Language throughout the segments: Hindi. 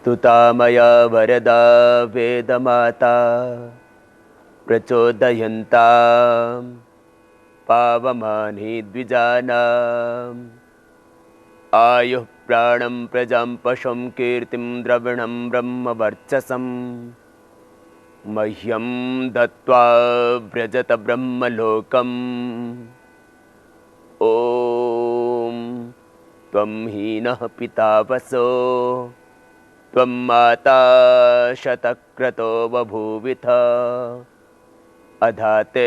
स्तुतामया वरदा वेदमाता प्रचोदयन्तां पावमानि द्विजानाम् आयुः प्राणं प्रजां पशुं कीर्तिं द्रविणं ब्रह्मवर्चसम् मह्यं दत्त्वा व्रजत ब्रह्मलोकम् ॐ त्वं हीनः पिता वसो त्वं माता शतक्रतो बभूविथ अधाते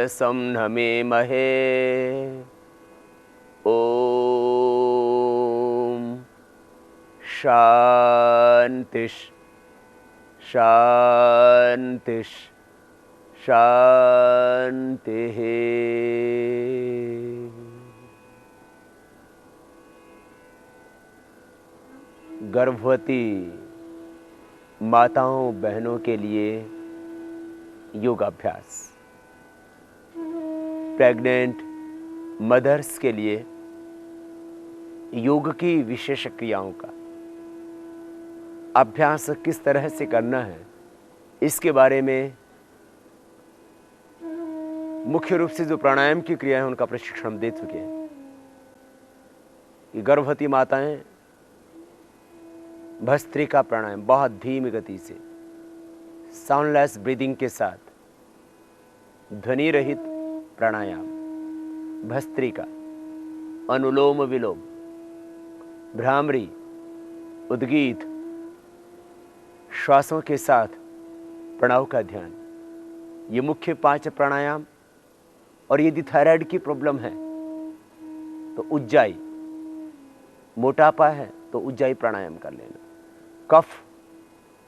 संनमे महे ॐ शान्तिः शान्तिः शान्तिः। गर्भवती माताओं बहनों के लिए योगाभ्यास, प्रेग्नेंट मदर्स के लिए योग की विशेष क्रियाओं का अभ्यास किस तरह से करना है, इसके बारे में मुख्य रूप से जो प्राणायाम की क्रिया है उनका प्रशिक्षण दे चुके हैं। ये गर्भवती माताएं भस्त्रिका प्राणायाम बहुत धीमी गति से साउंडलेस ब्रीदिंग के साथ ध्वनि रहित प्राणायाम भस्त्रिका, अनुलोम विलोम, भ्रामरी, उद्गीत, श्वासों के साथ प्रणव का ध्यान, ये मुख्य 5 प्राणायाम। और यदि थायराइड की प्रॉब्लम है तो उज्जाई, मोटापा है तो उज्जाई प्राणायाम कर लेना। कफ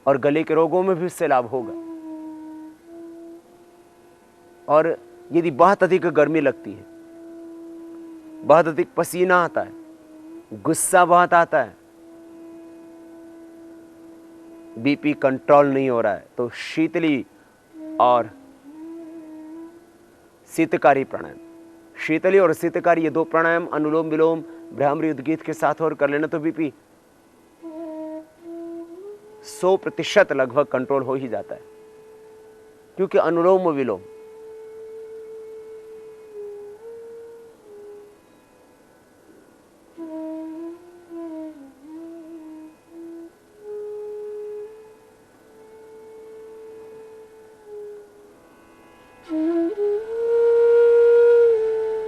और गले के रोगों में भी इससे लाभ होगा। और यदि बहुत अधिक गर्मी लगती है, बहुत अधिक पसीना आता है, गुस्सा बहुत आता है, बीपी कंट्रोल नहीं हो रहा है, तो शीतली और शीतकारी प्राणायाम, शीतली और शीतकारी ये 2 प्राणायाम अनुलोम विलोम भ्रामरी उद्गीत के साथ और कर लेना तो बीपी 100% लगभग कंट्रोल हो ही जाता है। क्योंकि अनुलोम विलोम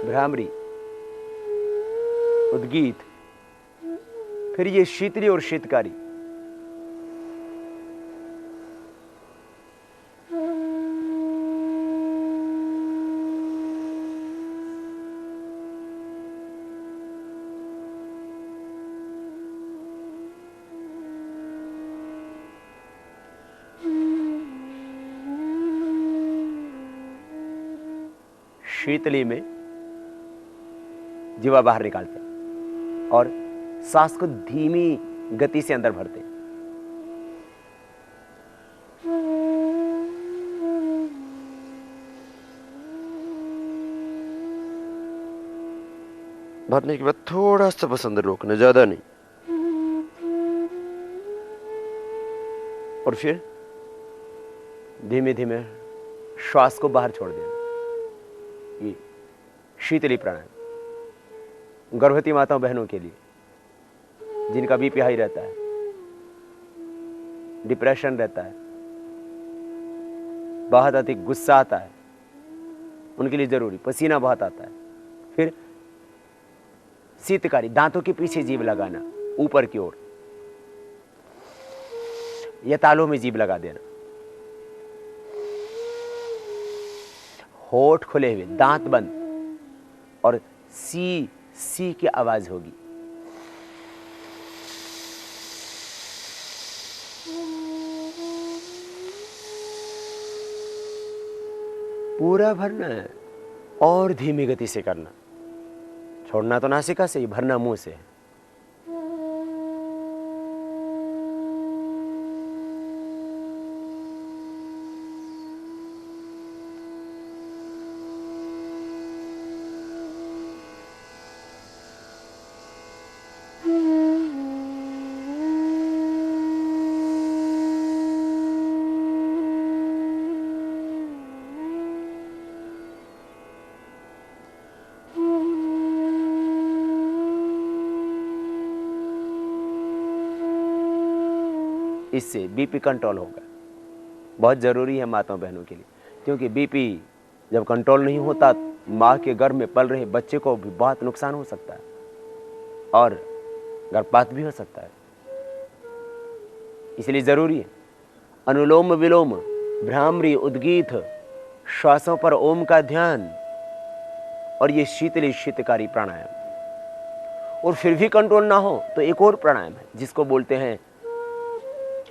भ्रामरी उद्गीत, फिर ये शीतली और शीतकारी, शीतली में जीवा बाहर निकालते हैं और सांस को धीमी गति से अंदर भरते हैं। भरने के बाद थोड़ा सा बस अंदर रोकना, ज्यादा नहीं। और फिर धीमे धीमे श्वास को बाहर छोड़ देना। ये शीतली प्राणायाम गर्भवती माताओं बहनों के लिए जिनका बीपी हाई रहता है, डिप्रेशन रहता है, बहुत अधिक गुस्सा आता है, उनके लिए जरूरी, पसीना बहुत आता है। फिर शीतकारी, दांतों के पीछे जीभ लगाना ऊपर की ओर, या तालू में जीभ लगा देना, होठ खुले हुए, दांत बंद, और सी की आवाज होगी। पूरा भरना है और धीमी गति से करना, छोड़ना तो नासिका से ही, भरना मुंह से। इससे बीपी कंट्रोल होगा। बहुत ज़रूरी है माताओं बहनों के लिए, क्योंकि बीपी जब कंट्रोल नहीं होता माँ के गर्भ में पल रहे बच्चे को भी बहुत नुकसान हो सकता है और गर्भपात भी हो सकता है। इसलिए ज़रूरी है अनुलोम विलोम, भ्रामरी, उद्गीत, श्वासों पर ओम का ध्यान और ये शीतली शीतकारी प्राणायाम। और फिर भी कंट्रोल ना हो तो एक और प्राणायाम है जिसको बोलते हैं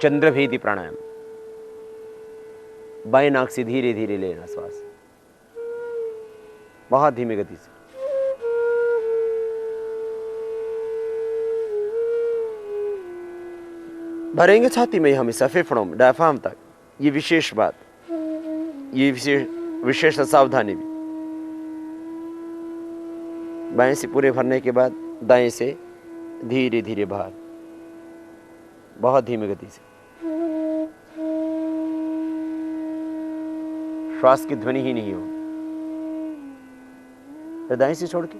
चंद्रभेदी प्राणायाम। बाएं नाक से धीरे धीरे लेना श्वास, बहुत धीमी गति से। भरेंगे छाती में हमेशा, फेफड़ों में, डायफ्राम तक। ये विशेष बात, ये विशेष सावधानी भी। बाएं से पूरे भरने के बाद दाएं से धीरे धीरे बाहर, बहुत धीमी गति से। श्वास की ध्वनि ही नहीं हो। फिर दाएं से छोड़ के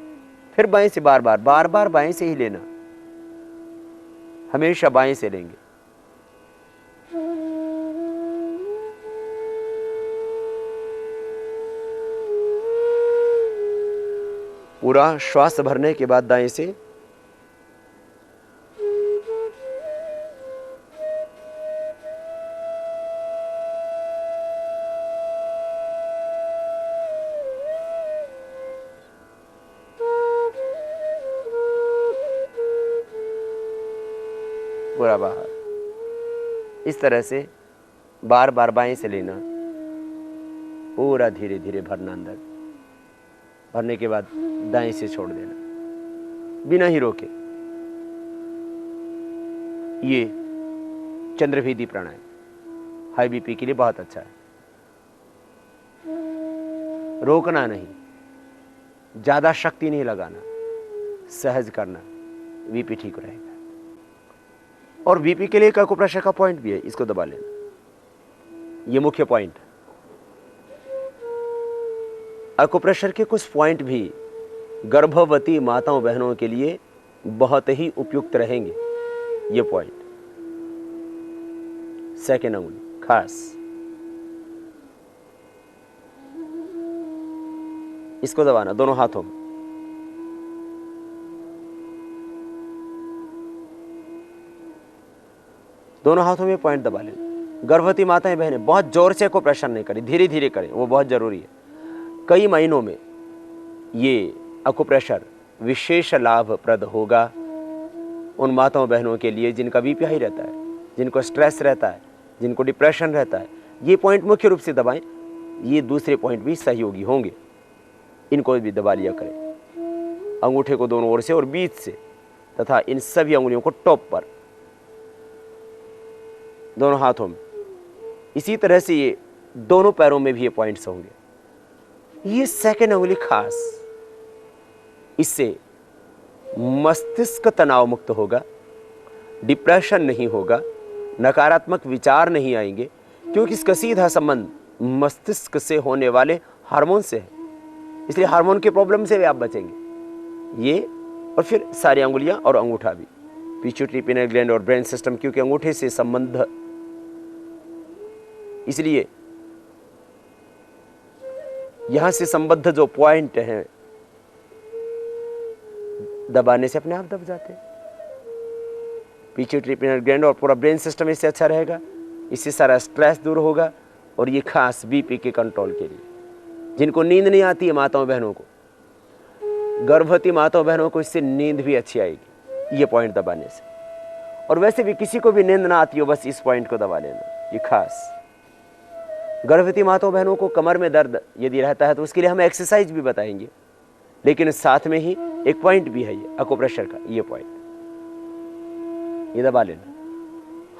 फिर बाएं से बार बार बाएं से ही लेना, हमेशा बाएं से लेंगे। पूरा श्वास भरने के बाद दाएं से पूरा बाहर। इस तरह से बार बार बाएं से लेना, पूरा धीरे धीरे भरना अंदर। भरने के बाद दाएं से छोड़ देना बिना ही रोके। ये चंद्रभेदी प्राणायाम हाई बीपी के लिए बहुत अच्छा है। रोकना नहीं, ज्यादा शक्ति नहीं लगाना, सहज करना, बीपी ठीक रहेगा। और बीपी के लिए एक एक्यूप्रेशर का पॉइंट भी है, इसको दबा लेना। ये मुख्य पॉइंट। एक्यूप्रेशर के कुछ पॉइंट भी गर्भवती माताओं बहनों के लिए बहुत ही उपयुक्त रहेंगे। ये पॉइंट, सेकेंड अंगुली खास, इसको दबाना दोनों हाथों में। दोनों हाथों में पॉइंट दबा लेना। गर्भवती माताएं बहनें बहुत जोर से एक्यूप्रेशर नहीं करें, धीरे धीरे करें, वो बहुत जरूरी है। कई महीनों में ये एक्यूप्रेशर विशेष लाभप्रद होगा उन माताओं बहनों के लिए जिनका बीपी हाई रहता है, जिनको स्ट्रेस रहता है, जिनको डिप्रेशन रहता है। ये पॉइंट मुख्य रूप से दबाएं। ये दूसरे पॉइंट भी सहयोगी होंगे, इनको भी दबा लिया करें। अंगूठे को दोनों ओर से और बीच से, तथा इन सभी अंगुलियों को टॉप पर, दोनों हाथों में। इसी तरह से ये दोनों पैरों में भी ये पॉइंट्स होंगे। ये सेकंड अंगुली खास, इससे मस्तिष्क तनाव मुक्त होगा, डिप्रेशन नहीं होगा, नकारात्मक विचार नहीं आएंगे, क्योंकि इसका सीधा संबंध मस्तिष्क से होने वाले हार्मोन से है। इसलिए हार्मोन के प्रॉब्लम से भी आप बचेंगे। ये और फिर सारी अंगुलियां और अंगूठा भी, पिट्यूटरी, पिनियल ग्लैंड और ब्रेन सिस्टम, क्योंकि अंगूठे से संबंध, इसलिए यहां से संबद्ध जो पॉइंट हैं दबाने से अपने आप दब जाते हैं। पिट्यूटरी, पिनियल ग्लैंड और पूरा ब्रेन सिस्टम इससे अच्छा रहेगा। इससे सारा स्ट्रेस दूर होगा। और ये खास बीपी के कंट्रोल के लिए, जिनको नींद नहीं आती है माताओं बहनों को, गर्भवती माताओं बहनों को इससे नींद भी अच्छी आएगी ये पॉइंट दबाने से। और वैसे भी किसी को भी नींद ना आती हो, बस इस पॉइंट को दबा लेना। ये खास गर्भवती माताओं बहनों को कमर में दर्द यदि रहता है तो उसके लिए हम एक्सरसाइज भी बताएंगे, लेकिन साथ में ही एक पॉइंट भी है ये एक्यूप्रेशर का। ये पॉइंट ये दबा लेना,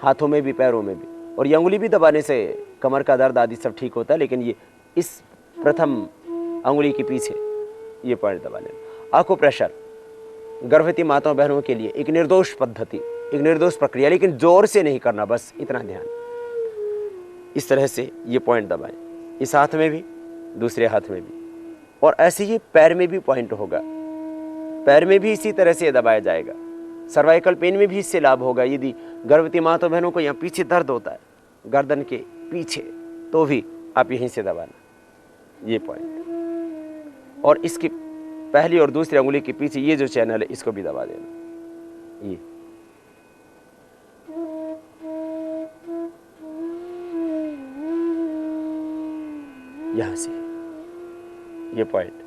हाथों में भी, पैरों में भी। और ये अंगुली भी दबाने से कमर का दर्द आदि सब ठीक होता है, लेकिन ये इस प्रथम अंगुली के पीछे ये पॉइंट दबा लेना। एक्यूप्रेशर गर्भवती माताओं बहनों के लिए एक निर्दोष पद्धति, एक निर्दोष प्रक्रिया, लेकिन जोर से नहीं करना, बस इतना ध्यान। इस तरह से ये पॉइंट दबाएं, इस हाथ में भी, दूसरे हाथ में भी। और ऐसे ही पैर में भी पॉइंट होगा, पैर में भी इसी तरह से दबाया जाएगा। सर्वाइकल पेन में भी इससे लाभ होगा। यदि गर्भवती माता बहनों को यहाँ पीछे दर्द होता है, गर्दन के पीछे, तो भी आप यहीं से दबाना, ये पॉइंट। और इसकी पहली और दूसरी अंगुली के पीछे ये जो चैनल है, इसको भी दबा देना, ये। यहां से ये पॉइंट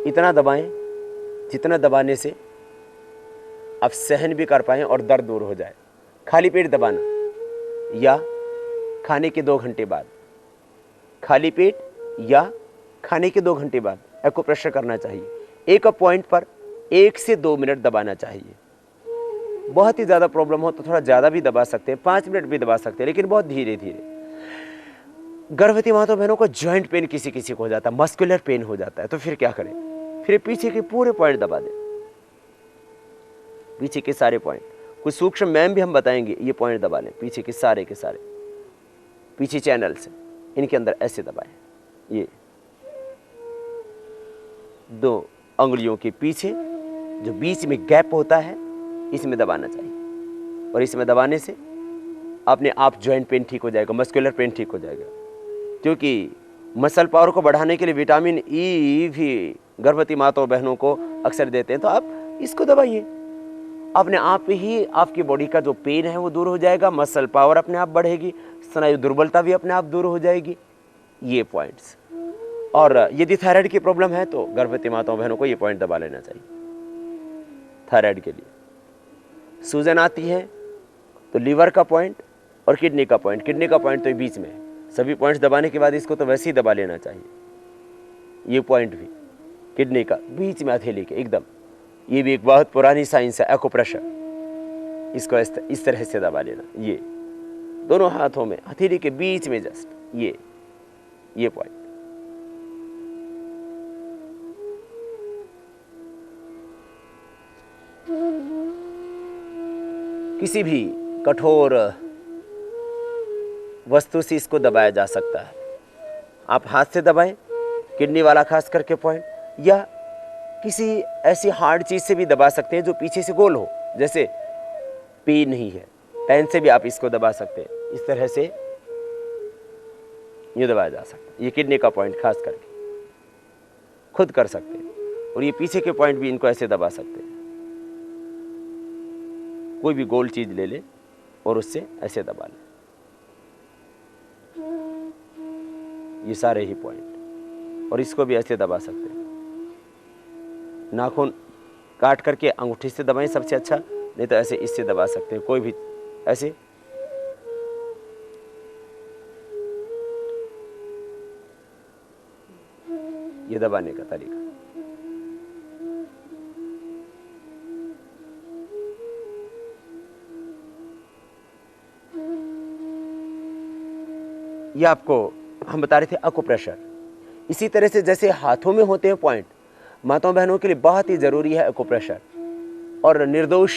इतना दबाएं जितना दबाने से आप सहन भी कर पाएं और दर्द दूर हो जाए। खाली पेट दबाना या खाने के 2 घंटे बाद, खाली पेट या खाने के 2 घंटे बाद एक्यूप्रेशर करना चाहिए। एक पॉइंट पर 1 से 2 मिनट दबाना चाहिए। बहुत ही ज़्यादा प्रॉब्लम हो तो थोड़ा ज़्यादा भी दबा सकते हैं, 5 मिनट भी दबा सकते हैं, लेकिन बहुत धीरे धीरे। गर्भवती माता बहनों को जॉइंट पेन किसी किसी को हो जाता है, मस्कुलर पेन हो जाता है, तो फिर क्या करें? फिर पीछे के पूरे पॉइंट दबा दें, पीछे के सारे पॉइंट। कुछ सूक्ष्म मैम भी हम बताएंगे, ये पॉइंट दबा लें, पीछे के सारे पीछे चैनल से इनके अंदर ऐसे दबाएं। ये 2 अंगुलियों के पीछे जो बीच में गैप होता है, इसमें दबाना चाहिए। और इसमें दबाने से अपने आप जॉइंट पेन ठीक हो जाएगा, मस्कुलर पेन ठीक हो जाएगा। क्योंकि मसल पावर को बढ़ाने के लिए विटामिन ई भी गर्भवती माताओं बहनों को अक्सर देते हैं, तो आप इसको दबाइए, अपने आप ही आपकी बॉडी का जो पेन है वो दूर हो जाएगा, मसल पावर अपने आप बढ़ेगी, स्नायु दुर्बलता भी अपने आप दूर हो जाएगी, ये पॉइंट्स। और यदि थायराइड की प्रॉब्लम है तो गर्भवती माताओं बहनों को ये पॉइंट दबा लेना चाहिए। थायराइड के लिए सूजन आती है तो लीवर का पॉइंट और किडनी का पॉइंट, किडनी का पॉइंट तो बीच में है, सभी पॉइंट्स दबाने के बाद इसको तो वैसे ही दबा लेना चाहिए। ये पॉइंट भी किडनी का बीच में हथेली के एकदम, ये भी एक बहुत पुरानी साइंस है, एक्यूप्रेशर। इसको इस तरह से दबा लेना, ये दोनों हाथों में हथेली के बीच में जस्ट ये पॉइंट। किसी भी कठोर वस्तु से इसको दबाया जा सकता है। आप हाथ से दबाएं, किडनी वाला खास करके पॉइंट, या किसी ऐसी हार्ड चीज से भी दबा सकते हैं जो पीछे से गोल हो, जैसे पेन नहीं है, पेन से भी आप इसको दबा सकते हैं। इस तरह से ये दबाया जा सकता है। ये किडनी का पॉइंट खास करके खुद कर सकते हैं। और ये पीछे के पॉइंट भी इनको ऐसे दबा सकते हैं। कोई भी गोल चीज ले ले और उससे ऐसे दबा ले, ये सारे ही पॉइंट। और इसको भी ऐसे दबा सकते हैं। नाखून काट करके अंगूठी से दबाएं सबसे अच्छा, नहीं तो ऐसे इससे दबा सकते हैं, कोई भी ऐसे। ये दबाने का तरीका। ये आपको हम बता रहे थे एक्यूप्रेशर। इसी तरह से जैसे हाथों में होते हैं पॉइंट, माताओं बहनों के लिए बहुत ही जरूरी है एक्यूप्रेशर। और निर्दोष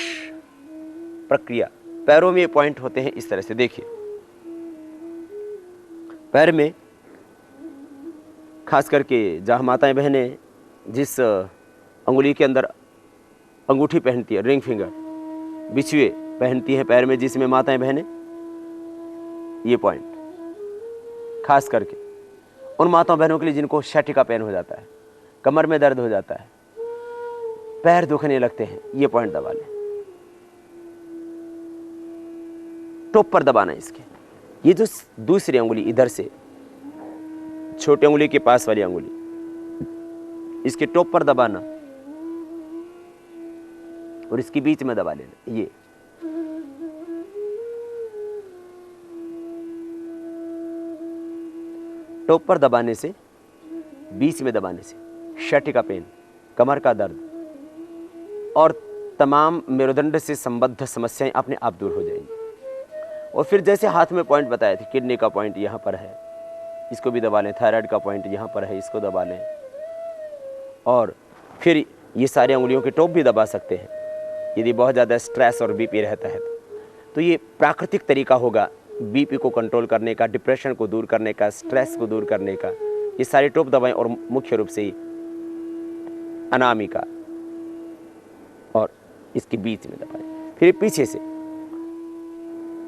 प्रक्रिया, पैरों में पॉइंट होते हैं इस तरह से। देखिए पैर में खास करके जहाँ माताएं बहनें जिस अंगुली के अंदर अंगूठी पहनती है, रिंग फिंगर, बिछुए पहनती हैं पैर में, जिसमें माताएं बहनें, ये पॉइंट खास करके उन माताओं बहनों के लिए जिनको शैटिका पेन हो जाता है, कमर में दर्द हो जाता है, पैर दुखने लगते हैं, ये पॉइंट दबा लें। टॉप पर दबाना इसके। ये जो दूसरी अंगुली इधर से, छोटी अंगुली के पास वाली अंगुली, इसके टॉप पर दबाना और इसके बीच में दबा लेना। ये टॉप पर दबाने से, बीच में दबाने से शैटिका पेन, कमर का दर्द और तमाम मेरुदंड से संबद्ध समस्याएं अपने आप दूर हो जाएंगी। और फिर जैसे हाथ में पॉइंट बताए थे, किडनी का पॉइंट यहाँ पर है, इसको भी दबा लें। थायराइड का पॉइंट यहाँ पर है, इसको दबा लें। और फिर ये सारी उंगलियों के टॉप भी दबा सकते हैं यदि बहुत ज़्यादा स्ट्रेस और बीपी रहता है तो ये प्राकृतिक तरीका होगा बीपी को कंट्रोल करने का, डिप्रेशन को दूर करने का, स्ट्रेस को दूर करने का। ये सारे टॉप दबाएं और मुख्य रूप से अनामिका, इसके बीच में दबाएं। फिर पीछे से,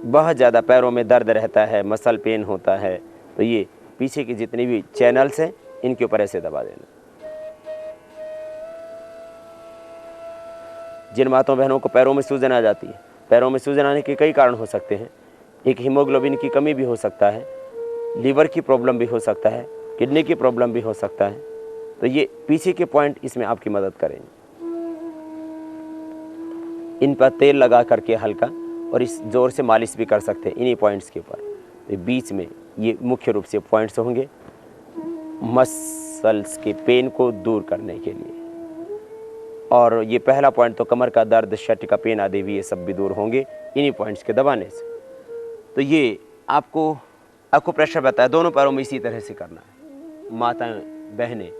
बहुत ज़्यादा पैरों में दर्द रहता है, मसल पेन होता है, तो ये पीछे के जितने भी चैनल्स हैं इनके ऊपर ऐसे दबा देना। जिन माताओं बहनों को पैरों में सूजन आ जाती है, पैरों में सूजन आने के कई कारण हो सकते हैं। एक हीमोग्लोबिन की कमी भी हो सकता है, लीवर की प्रॉब्लम भी हो सकता है, किडनी की प्रॉब्लम भी हो सकता है। तो ये पीछे के पॉइंट इसमें आपकी मदद करेंगे। इन पर तेल लगा करके हल्का, और इस जोर से मालिश भी कर सकते हैं इन्हीं पॉइंट्स के ऊपर। तो बीच में ये मुख्य रूप से पॉइंट्स होंगे मसल्स के पेन को दूर करने के लिए। और ये पहला पॉइंट तो कमर का दर्द, शट का पेन आदि भी ये सब भी दूर होंगे इन्हीं पॉइंट्स के दबाने से। तो ये आपको प्रेशर बताया, दोनों पैरों में इसी तरह से करना है। माताएं बहनें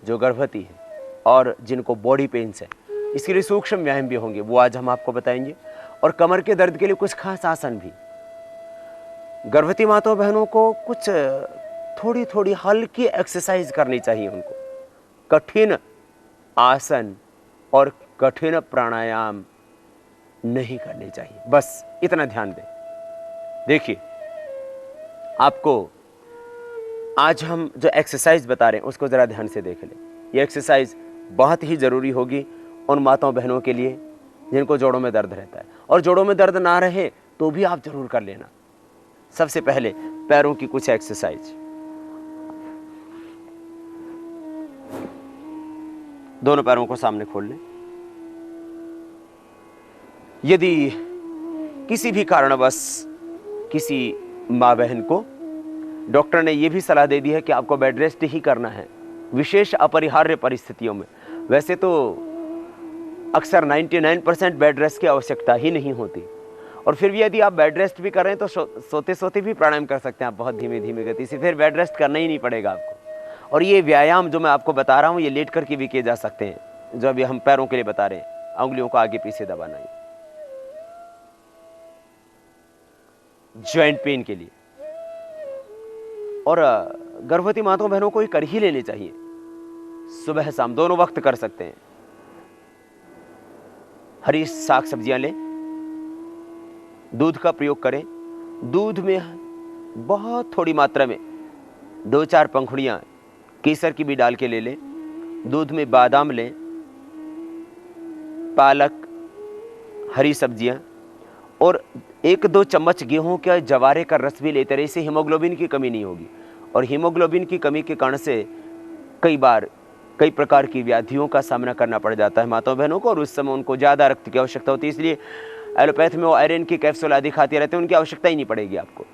जो गर्भवती हैं और जिनको बॉडी पेन्स है, इसके लिए सूक्ष्म व्यायाम भी होंगे, वो आज हम आपको बताएंगे। और कमर के दर्द के लिए कुछ खास आसन भी। गर्भवती माताओं बहनों को कुछ थोड़ी थोड़ी हल्की एक्सरसाइज करनी चाहिए। उनको कठिन आसन और कठिन प्राणायाम नहीं करने चाहिए, बस इतना ध्यान दें। देखिए, आपको आज हम जो एक्सरसाइज बता रहे हैं उसको ज़रा ध्यान से देख लें। ये एक्सरसाइज बहुत ही ज़रूरी होगी उन माताओं बहनों के लिए जिनको जोड़ों में दर्द रहता है। और जोड़ों में दर्द ना रहे तो भी आप ज़रूर कर लेना। सबसे पहले पैरों की कुछ एक्सरसाइज। दोनों पैरों को सामने खोल लें। यदि किसी भी कारणवश किसी माँ बहन को डॉक्टर ने यह भी सलाह दे दी है कि आपको बेड रेस्ट ही करना है विशेष अपरिहार्य परिस्थितियों में, वैसे तो अक्सर 99% बेड रेस्ट की आवश्यकता ही नहीं होती, और फिर भी यदि आप बेड रेस्ट भी कर रहे हैं तो सोते सोते भी प्राणायाम कर सकते हैं आप, बहुत धीमे धीमे गति से, फिर बेड रेस्ट करना ही नहीं पड़ेगा आपको। और ये व्यायाम जो मैं आपको बता रहा हूँ ये लेट करके भी किए जा सकते हैं, जो अभी हम पैरों के लिए बता रहे हैं। उंगलियों को आगे पीछे दबाना है ज्वाइंट पेन के लिए। और गर्भवती माताओं बहनों को ये कर ही लेने चाहिए, सुबह शाम दोनों वक्त कर सकते हैं। हरी साग सब्जियां लें, दूध का प्रयोग करें। दूध में बहुत थोड़ी मात्रा में 2-4 पंखुड़ियां केसर की भी डाल के ले लें। दूध में बादाम लें, पालक, हरी सब्जियां, और 1-2 चम्मच गेहूं के जवारे का रस भी लेते रहे। इससे हीमोग्लोबिन की कमी नहीं होगी, और हीमोग्लोबिन की कमी के कारण से कई बार कई प्रकार की व्याधियों का सामना करना पड़ जाता है माताओं बहनों को, और उस समय उनको ज़्यादा रक्त की आवश्यकता होती है। इसलिए एलोपैथ में वो आयरन की कैप्सूल आदि खाते रहते हैं, उनकी आवश्यकता ही नहीं पड़ेगी आपको।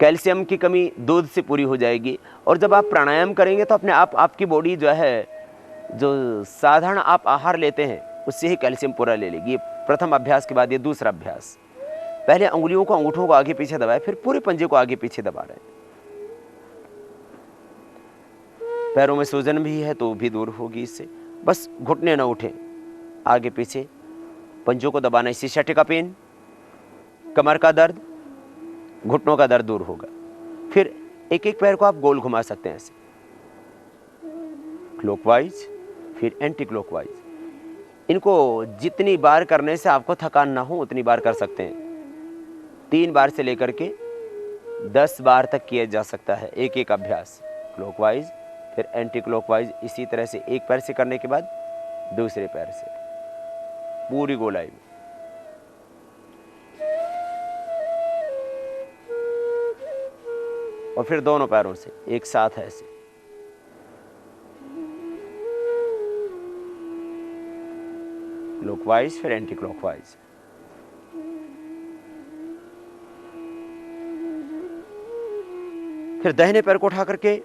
कैल्शियम की कमी दूध से पूरी हो जाएगी। और जब आप प्राणायाम करेंगे तो अपने आप आपकी बॉडी जो है, जो साधारण आप आहार लेते हैं उससे ही कैल्शियम पूरा ले लेगी। प्रथम अभ्यास के बाद ये दूसरा अभ्यास, पहले अंगुलियों को, अंगूठों को आगे पीछे दबाए, फिर पूरे पंजे को आगे पीछे दबा रहे हैं। पैरों में सूजन भी है तो भी दूर होगी इससे। बस घुटने न उठे, आगे पीछे पंजों को दबाना, इससे शट का पेन, कमर का दर्द, घुटनों का दर्द दूर होगा। फिर एक एक पैर को आप गोल घुमा सकते हैं ऐसे, क्लॉकवाइज फिर एंटी क्लॉकवाइज। इनको जितनी बार करने से आपको थकान ना हो उतनी बार कर सकते हैं। 3 बार से लेकर के 10 बार तक किया जा सकता है एक एक अभ्यास, क्लॉकवाइज फिर एंटी क्लॉकवाइज। इसी तरह से एक पैर से करने के बाद दूसरे पैर से पूरी गोलाई में। और फिर दोनों पैरों से एक साथ ऐसे। क्लॉकवाइज फिर एंटी क्लॉकवाइज। फिर दाहिने पैर को उठा करके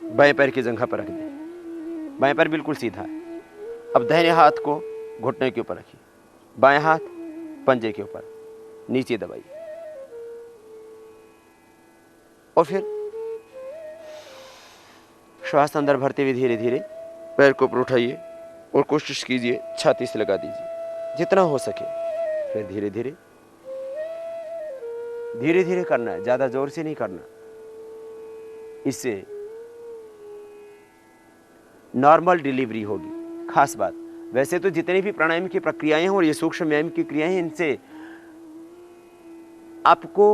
बाएं पैर की जंघा पर रख दें। बाएं पैर बिल्कुल सीधा है। अब दाहिने हाथ को घुटने के ऊपर रखिए, बाएं हाथ पंजे के ऊपर नीचे दबाइए, और फिर श्वास अंदर भरते हुए धीरे धीरे पैर को ऊपर उठाइए और कोशिश कीजिए छाती से लगा दीजिए जितना हो सके। फिर धीरे धीरे धीरे धीरे करना है, ज्यादा जोर से नहीं करना। इससे नॉर्मल डिलीवरी होगी। खास बात, वैसे तो जितनी भी प्राणायाम की प्रक्रियाएं हैं और ये सूक्ष्म व्यायाम की क्रियाएं हैं, इनसे आपको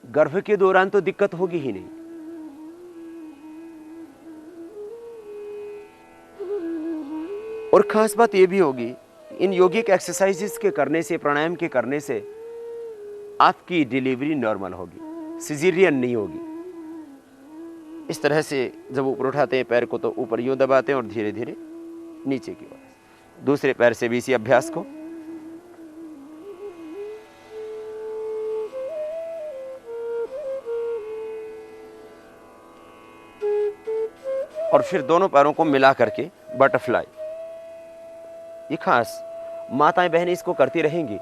गर्भ के दौरान तो दिक्कत होगी ही नहीं। और खास बात यह भी होगी, इन योगिक एक्सरसाइजेस के करने से, प्राणायाम के करने से आपकी डिलीवरी नॉर्मल होगी, सिजेरियन नहीं होगी। इस तरह से जब ऊपर उठाते हैं पैर को तो ऊपर यूं दबाते हैं और धीरे धीरे नीचे की ओर। दूसरे पैर से भी इसी अभ्यास को। और फिर दोनों पैरों को मिला करके बटरफ्लाई। ये खास माताएं बहनें इसको करती रहेंगी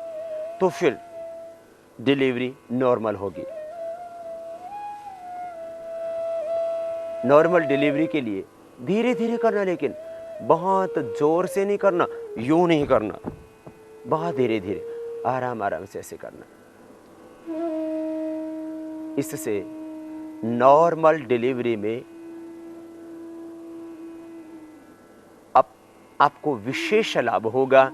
तो फिर डिलीवरी नॉर्मल होगी। नॉर्मल डिलीवरी के लिए धीरे धीरे करना, लेकिन बहुत जोर से नहीं करना, यूं नहीं करना, बहुत धीरे धीरे आराम आराम से ऐसे करना। इससे नॉर्मल डिलीवरी में आपको विशेष लाभ होगा,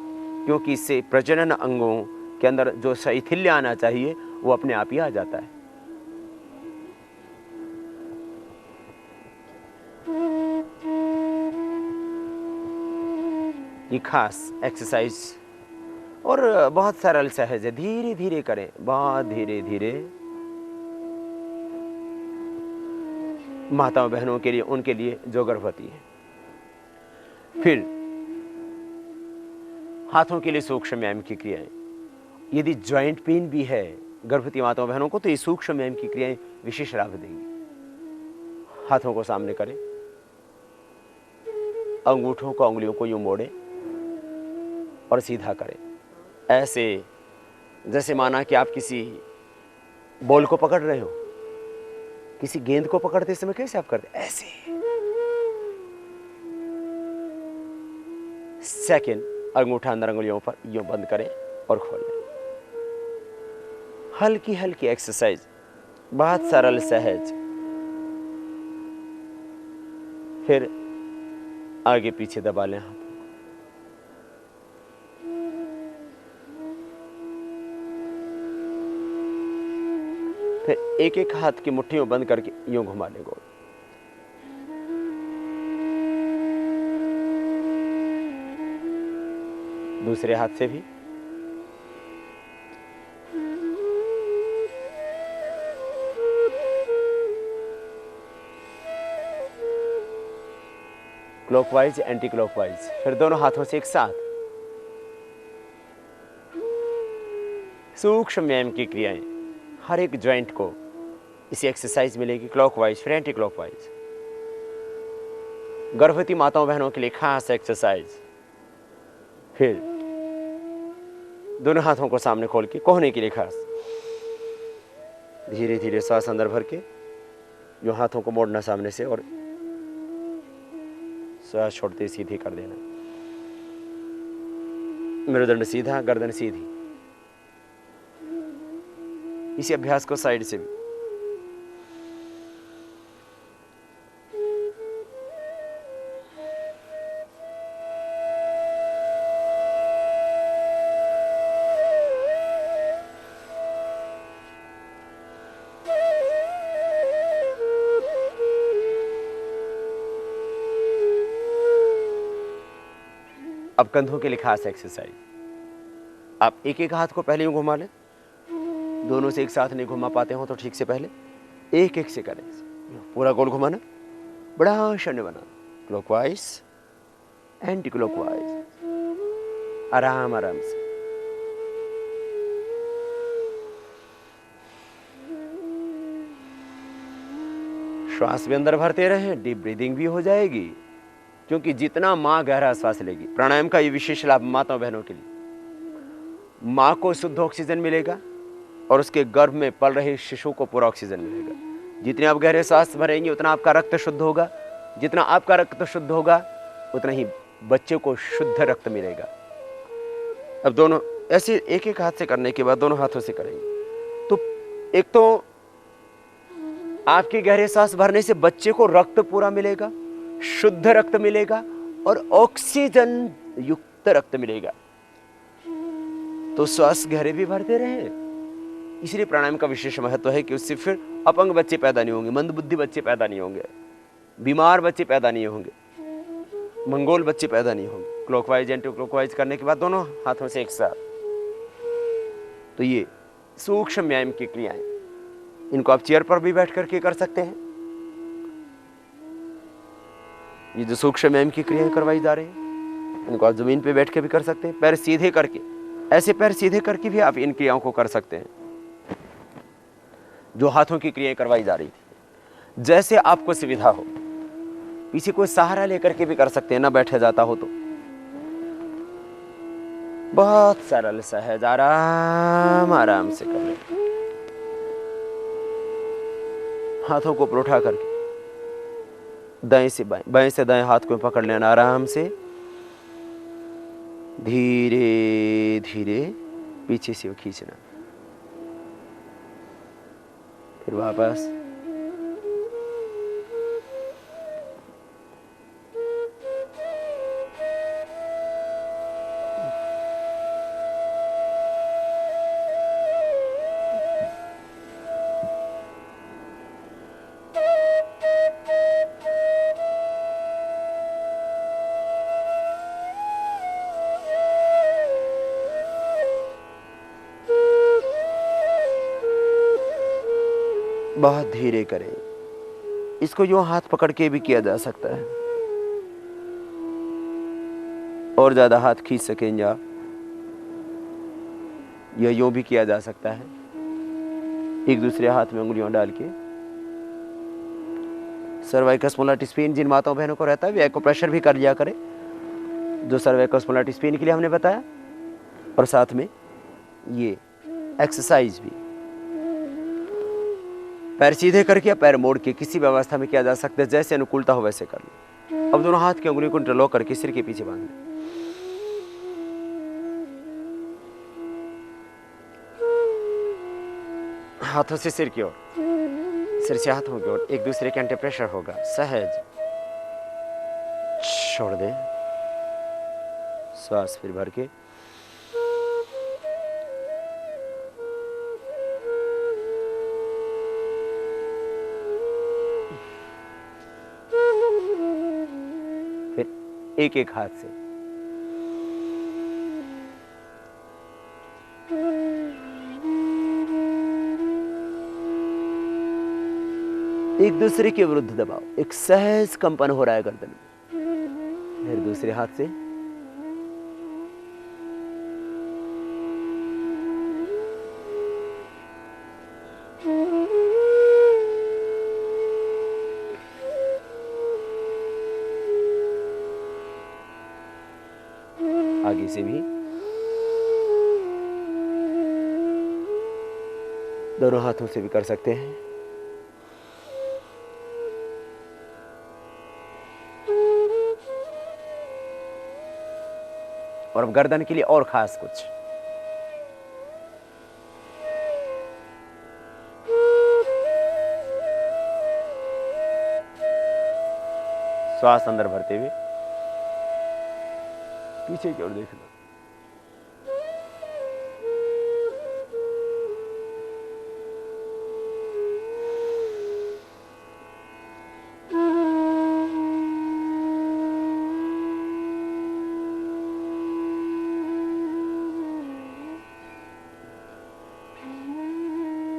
क्योंकि इससे प्रजनन अंगों के अंदर जो शैथिल्य आना चाहिए वो अपने आप ही आ जाता है। ये खास एक्सरसाइज और बहुत सरल सहज है, धीरे धीरे करें, बहुत धीरे धीरे। माताओं बहनों के लिए, उनके लिए जो गर्भवती है। फिर हाथों के लिए सूक्ष्म व्यायाम की क्रियाएं। यदि ज्वाइंट पेन भी है गर्भवती माताओं बहनों को तो ये सूक्ष्म व्यायाम की क्रियाएं विशेष लाभ देंगी। हाथों को सामने करें, अंगूठों को, उंगलियों को यूं मोड़ें और सीधा करें, ऐसे जैसे माना कि आप किसी बॉल को पकड़ रहे हो। किसी गेंद को पकड़ते समय कैसे आप करते, ऐसे। सेकंड, अंगूठा अंदर अंगुलियों पर यूं बंद करें और खोल लें। हल्की हल्की एक्सरसाइज, बहुत सरल सहज। फिर आगे पीछे दबा लें हाथ। फिर एक एक हाथ की मुट्ठियों बंद करके यूं घुमा लें गोल। दूसरे हाथ से भी। Clockwise, anti clockwise. फिर दोनों हाथों से एक साथ। सूक्ष्म व्यायाम की क्रियाएं, हर एक ज्वाइंट को इसी एक्सरसाइज मिलेगी, क्लॉकवाइज फिर एंटी क्लॉकवाइज। गर्भवती माताओं बहनों के लिए खास एक्सरसाइज। फिर दोनों हाथों को सामने खोल के कोहने के लिए खास। धीरे धीरे सांस अंदर भर के जो हाथों को मोड़ना सामने से और सांस छोड़ते सीधी कर देना। मेरुदंड सीधा, गर्दन सीधी। इसी अभ्यास को साइड से भी। अब कंधों के लिए खास एक्सरसाइज। आप एक एक हाथ को पहले यूं घुमा लें, दोनों से एक साथ नहीं घुमा पाते हो तो ठीक से पहले एक एक से करें। पूरा गोल घुमाना, बड़ा शून्य बनाना, क्लॉकवाइज एंटी क्लॉकवाइज, आराम आराम से। श्वास भी अंदर भरते रहें, डीप ब्रीदिंग भी हो जाएगी, क्योंकि जितना मां गहरा श्वास लेगी, प्राणायाम का ये विशेष लाभ माताओं बहनों के लिए, मां को शुद्ध ऑक्सीजन मिलेगा और उसके गर्भ में पल रहे शिशु को पूरा ऑक्सीजन मिलेगा। जितने आप गहरे सांस भरेंगे उतना आपका रक्त शुद्ध होगा, जितना आपका रक्त शुद्ध होगा उतना ही बच्चे को शुद्ध रक्त मिलेगा। अब दोनों ऐसे एक एक हाथ से करने के बाद दोनों हाथों से करेंगे तो एक तो आपके गहरे सांस भरने से बच्चे को रक्त पूरा मिलेगा, शुद्ध रक्त मिलेगा और ऑक्सीजन युक्त रक्त मिलेगा तो श्वास गहरे भी भरते रहे। इसलिए प्राणायाम का विशेष महत्व है कि उससे फिर अपंग बच्चे पैदा नहीं होंगे, मंदबुद्धि बच्चे पैदा नहीं होंगे, बीमार बच्चे पैदा नहीं होंगे, मंगोल बच्चे पैदा नहीं होंगे। क्लॉकवाइज एंटी क्लॉकवाइज करने के बाद दोनों हाथों से एक साथ। तो ये सूक्ष्म व्यायाम की क्रियाएं, इनको आप चेयर पर भी बैठ करके कर सकते हैं। ये जो सूक्ष्म व्यायाम की क्रियाएं करवाई जा रही हैं, इनको आप जमीन पे बैठ के भी कर सकते हैं, पैर सीधे करके, ऐसे पैर सीधे करके भी आप इन क्रियाओं को कर सकते हैं जो हाथों की क्रियाएं करवाई जा रही थी। जैसे आपको सुविधा हो, पीछे कोई सहारा लेकर के भी कर सकते हैं, ना बैठे जाता हो तो। बहुत सरल सहज आराम आराम से कर लें। हाथों को उठा करके दाएं से बाएं, बाएं से दाएं हाथ को पकड़ लेना आराम से, धीरे धीरे पीछे से खींचना, फिर वापस। बहुत धीरे करें। इसको यूं हाथ पकड़ के भी किया जा सकता है, और ज्यादा हाथ खींच सकेंगे आप, यह यूं भी किया जा सकता है, एक दूसरे हाथ में उंगलियां डाल के। सर्वाइकल स्मॉलर स्पिन जिन माताओं बहनों को रहता है वे एक्यूप्रेशर भी कर लिया करें, जो सर्वाइकल स्मॉलर स्पिन के लिए हमने बताया, और साथ में ये एक्सरसाइज भी। पैर सीधे करके या पैर मोड़ के किसी भी अवस्था में किया जा सकता है, जैसे अनुकूलता हो वैसे कर लो। अब दोनों हाथ की उंगली को इंटरलॉक करके सिर के पीछे बांध लें। हाथों से सिर की ओर, सिर से हाथों की ओर, एक दूसरे के एंटी प्रेशर होगा, सहज छोड़ दें। श्वास फिर भर के, एक एक हाथ से। एक दूसरे के विरुद्ध दबाओ, एक सहज कंपन हो रहा है गर्दन में। फिर दूसरे हाथ से आगे से भी दोनों हाथों से भी कर सकते हैं। और अब गर्दन के लिए और खास कुछ, श्वास अंदर भरते हुए पीछे की ओर देखना।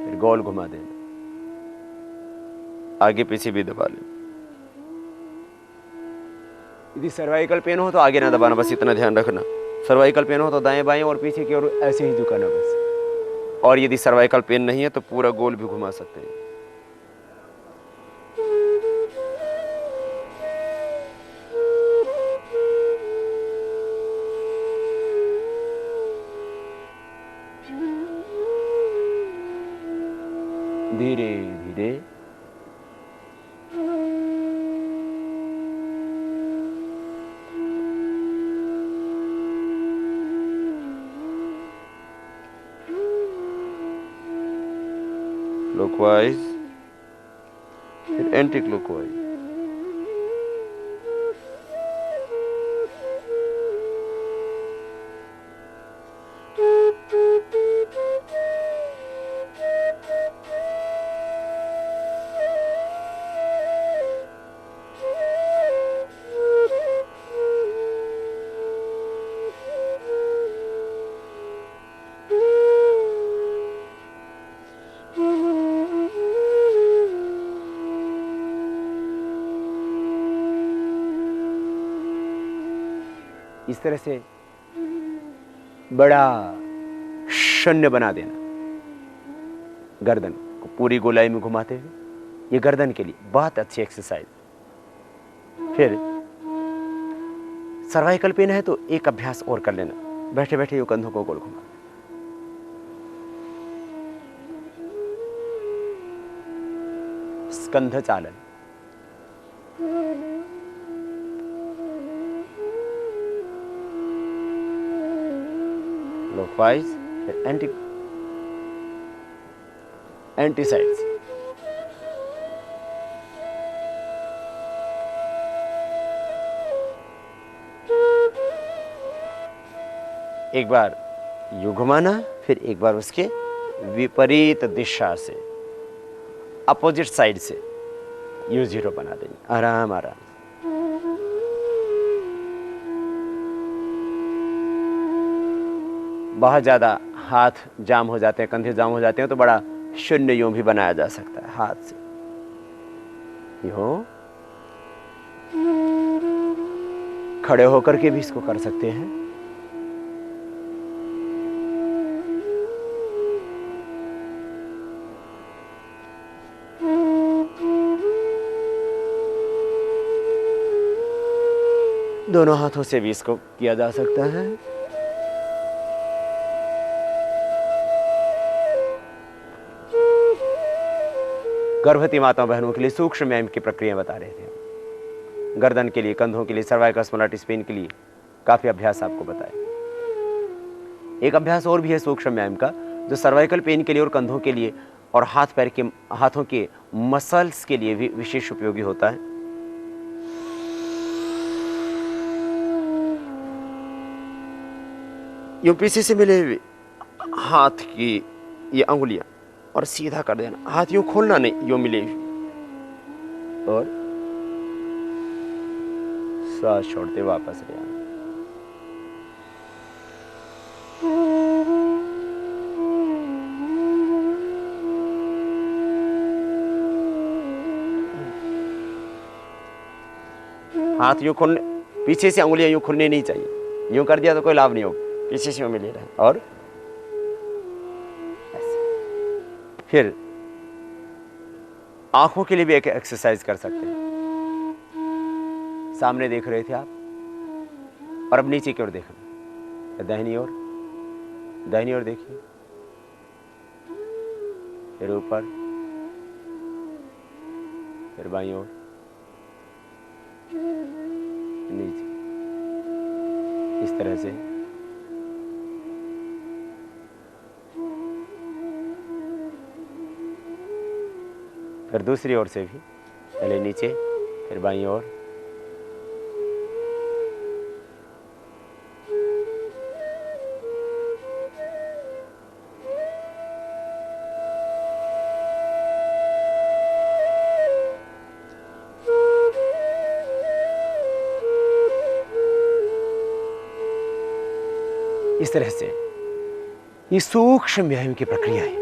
फिर गोल घुमा देना, आगे पीछे भी दबा लेना। यदि सर्वाइकल पेन हो तो आगे ना दबाना, बस इतना ध्यान रखना। सर्वाइकल पेन हो तो दाएं बाएं और पीछे की ओर ऐसे ही झुकाना बस। और यदि सर्वाइकल पेन नहीं है तो पूरा गोल भी घुमा सकते हैं। धीरे धीरे क्लॉकवाइज, फिर एंटी क्लॉकवाइज। इस तरह से बड़ा शून्य बना देना, गर्दन को पूरी गोलाई में घुमाते हुए। ये गर्दन के लिए बहुत अच्छी एक्सरसाइज। फिर सर्वाइकल पेन है तो एक अभ्यास और कर लेना, बैठे बैठे ये कंधों को गोल घुमा। स्कंध चालन, क्लॉकवाइज, फिर एंटी साइड्स। एक बार यूं घुमाना, फिर एक बार उसके विपरीत दिशा से, अपोजिट साइड से यू जीरो बना देंगे। आराम आराम। बहुत ज्यादा हाथ जाम हो जाते हैं, कंधे जाम हो जाते हैं, तो बड़ा शून्य यूं भी बनाया जा सकता है हाथ से। यूं खड़े होकर के भी इसको कर सकते हैं। दोनों हाथों से भी इसको किया जा सकता है। गर्भवती माताओं बहनों के लिए सूक्ष्म व्यायाम की प्रक्रिया बता रहे थे। गर्दन के लिए, कंधों के लिए, सर्वाइकल स्पॉन्डिलोसिस पेन के लिए काफी अभ्यास आपको बताए। एक अभ्यास और भी है सूक्ष्म व्यायाम का, जो सर्वाइकल पेन के लिए और कंधों के लिए और हाथों के मसल्स के लिए भी विशेष उपयोगी होता है। यूं पीछे से मिले हुए हाथ की ये अंगुलियां और सीधा कर देना, हाथ यूं खोलना नहीं, यूं मिले और सांस छोड़ते वापस ले आना। हाथ यूं खोलने, पीछे से अंगुलियां यूं खुलनी नहीं चाहिए। यूं कर दिया तो कोई लाभ नहीं होगा, पीछे से मिले रहे। और ऐसे। फिर आंखों के लिए भी एक एक्सरसाइज कर सकते हैं। सामने देख रहे थे आप, और अब नीचे की ओर देखना, दाहिनी ओर देखिए, फिर ऊपर, फिर बाईं ओर, नीचे, इस तरह से। फिर दूसरी ओर से भी, पहले नीचे, फिर बाईं ओर, इस तरह से ये सूक्ष्म व्यायाम की प्रक्रिया है,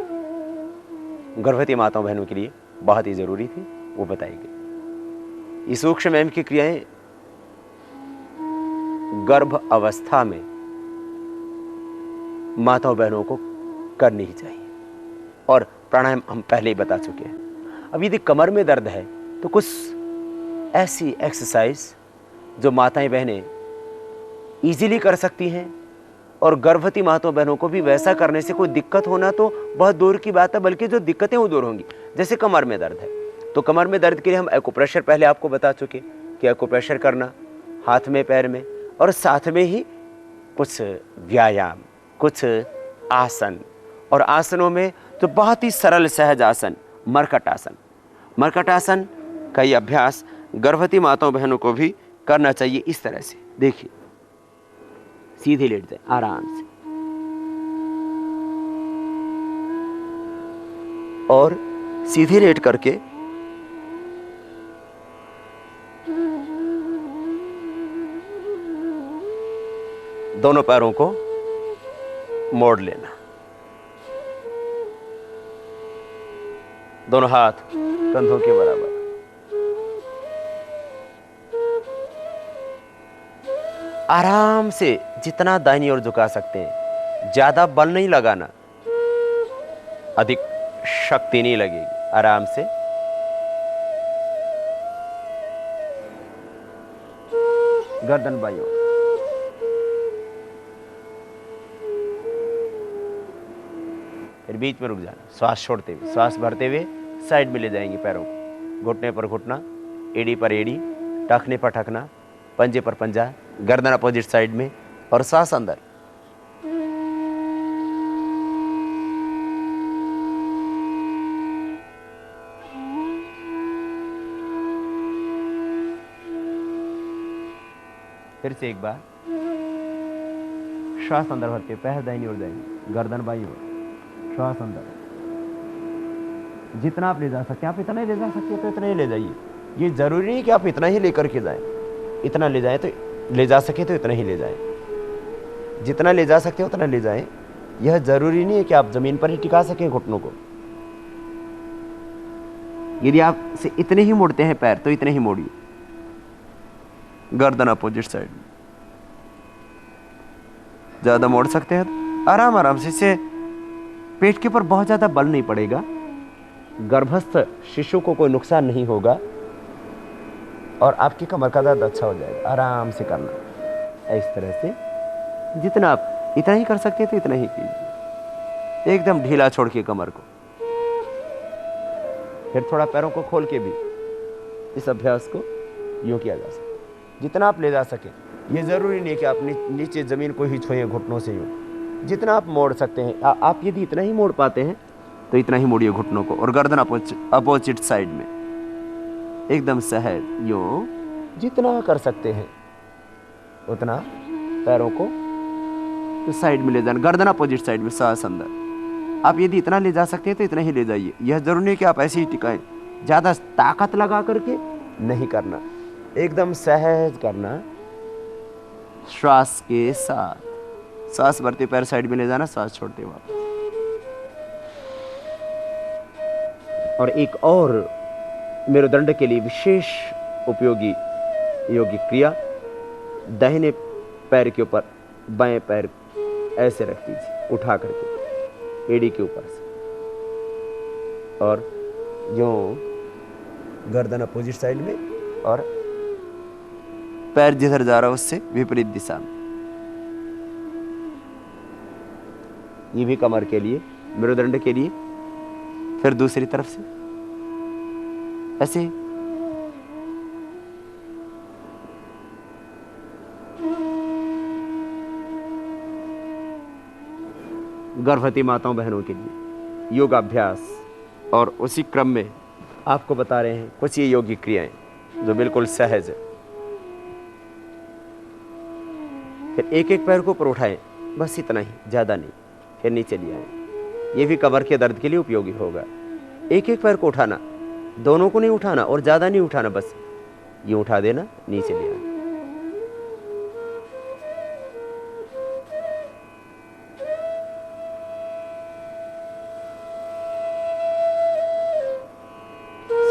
गर्भवती माताओं बहनों के लिए बहुत ही जरूरी थी, वो बताई गई। ये सूक्ष्म व्यायाम की क्रियाएं गर्भ अवस्था में माताओं बहनों को करनी ही चाहिए, और प्राणायाम हम पहले ही बता चुके हैं। अब यदि कमर में दर्द है तो कुछ ऐसी एक्सरसाइज जो माताएं बहनें इजीली कर सकती हैं, और गर्भवती माताओं बहनों को भी वैसा करने से कोई दिक्कत होना तो बहुत दूर की बात है, बल्कि जो दिक्कतें वो दूर होंगी। जैसे कमर में दर्द है, तो कमर में दर्द के लिए हम एक्यूप्रेशर पहले आपको बता चुके कि एक्यूप्रेशर करना हाथ में, पैर में, और साथ में ही कुछ व्यायाम, कुछ आसन, और आसनों में तो बहुत ही सरल सहज आसन मरकट आसन। मरकट आसन का ये अभ्यास गर्भवती माताओं बहनों को भी करना चाहिए। इस तरह से देखिए, सीधे लेट जाए आराम से, और सीधे लेट करके दोनों पैरों को मोड़ लेना, दोनों हाथ कंधों के बराबर, आराम से जितना दाहिनी ओर झुका सकते हैं, ज्यादा बल नहीं लगाना, अधिक शक्ति नहीं लगेगी, आराम से। गर्दन बाईं ओर, फिर बीच में रुक जाना, श्वास छोड़ते हुए, श्वास भरते हुए साइड में ले जाएंगे पैरों को, घुटने पर घुटना, एड़ी पर एड़ी, टखने पर टखना, पंजे पर पंजा, गर्दन अपोजिट साइड में, और सांस अंदर। फिर से एक बार श्वास अंदर भरते, पैर दाहिनी ओर जाएंगे, गर्दन बाईं ओर, श्वास अंदर। जितना आप ले जा सकते हैं, आप इतना ही ले जा सकते हैं तो इतना ही ले जाइए। ये जरूरी नहीं कि आप इतना ही लेकर के जाएं, इतना ले जाएं तो ले जा सके तो इतना ही ले जाएं, जितना ले जा सकते हो उतना ले जाएं। यह जरूरी नहीं है कि आप जमीन पर ही टिका सकें घुटनों को। यदि आप से इतने ही मोड़ते हैं पैर तो इतने ही मोड़िए, गर्दन अपोजिट साइड में। ज्यादा मोड़ सकते हैं तो आराम आराम से, इससे पेट के ऊपर बहुत ज्यादा बल नहीं पड़ेगा, गर्भस्थ शिशु को कोई नुकसान नहीं होगा और आपकी कमर का दर्द अच्छा हो जाएगा। आराम से करना इस तरह से, जितना आप इतना ही कर सकते हैं तो इतना ही कीजिए, एकदम ढीला छोड़ के कमर को। फिर थोड़ा पैरों को खोल के भी इस अभ्यास को यूं किया जा सकता है, जितना आप ले जा सके। ये जरूरी नहीं कि आप नीचे जमीन को ही छुए घुटनों से, यूं जितना आप मोड़ सकते हैं। आप यदि इतना ही मोड़ पाते हैं तो इतना ही मोड़िए घुटनों को, और गर्दन अपोजिट साइड में एकदम सहज, यूं जितना कर सकते हैं उतना पैरों को तो साइड में ले जाना, गर्दन अपोजिट साइड में, सांस अंदर। आप यदि इतना ले जा सकते हैं तो इतना ही ले जाइए। यह जरूरी नहीं कि आप ऐसे ही टिकाएं, ज्यादा ताकत लगा करके नहीं करना, एकदम सहज करना, श्वास के साथ। सांस भरते पैर साइड में ले जाना, सांस छोड़ते वापस। और एक और मेरुदंड के लिए विशेष उपयोगी योगिक क्रिया, दाहिने पैर के ऊपर बाएं पैर ऐसे रख दीजिए, उठा करके एड़ी के ऊपर से, और यूं गर्दन अपोजिट साइड में, और पैर जिधर जा रहा है उससे विपरीत दिशा में। ये भी कमर के लिए, मेरुदंड के लिए। फिर दूसरी तरफ से ऐसे। गर्भवती माताओं बहनों के लिए योगाभ्यास, और उसी क्रम में आपको बता रहे हैं कुछ ये योगिक क्रियाएं जो बिल्कुल सहज है। फिर एक एक पैर को ऊपर उठाएं, बस इतना ही, ज्यादा नहीं। फिर नीचे ले आए, ये भी कमर के दर्द के लिए उपयोगी होगा। एक एक पैर को उठाना, दोनों को नहीं उठाना और ज्यादा नहीं उठाना, बस ये उठा देना, नीचे ले आना।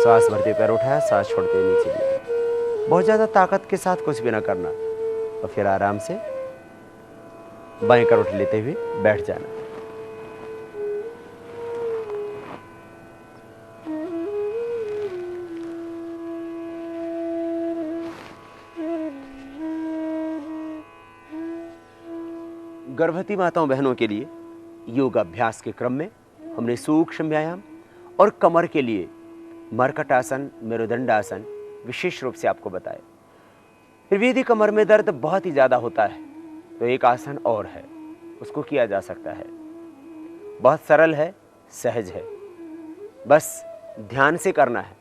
सांस भरते पैर उठाया, सांस छोड़ते नीचे ले आना। बहुत ज्यादा ताकत के साथ कुछ भी ना करना, और फिर आराम से बाएं करवट लेते हुए बैठ जाना। गर्भवती माताओं बहनों के लिए योगाभ्यास के क्रम में हमने सूक्ष्म व्यायाम और कमर के लिए मरकट आसन, मेरुदंड आसन विशेष रूप से आपको बताए। फिर भी यदि कमर में दर्द बहुत ही ज़्यादा होता है तो एक आसन और है, उसको किया जा सकता है। बहुत सरल है, सहज है, बस ध्यान से करना है।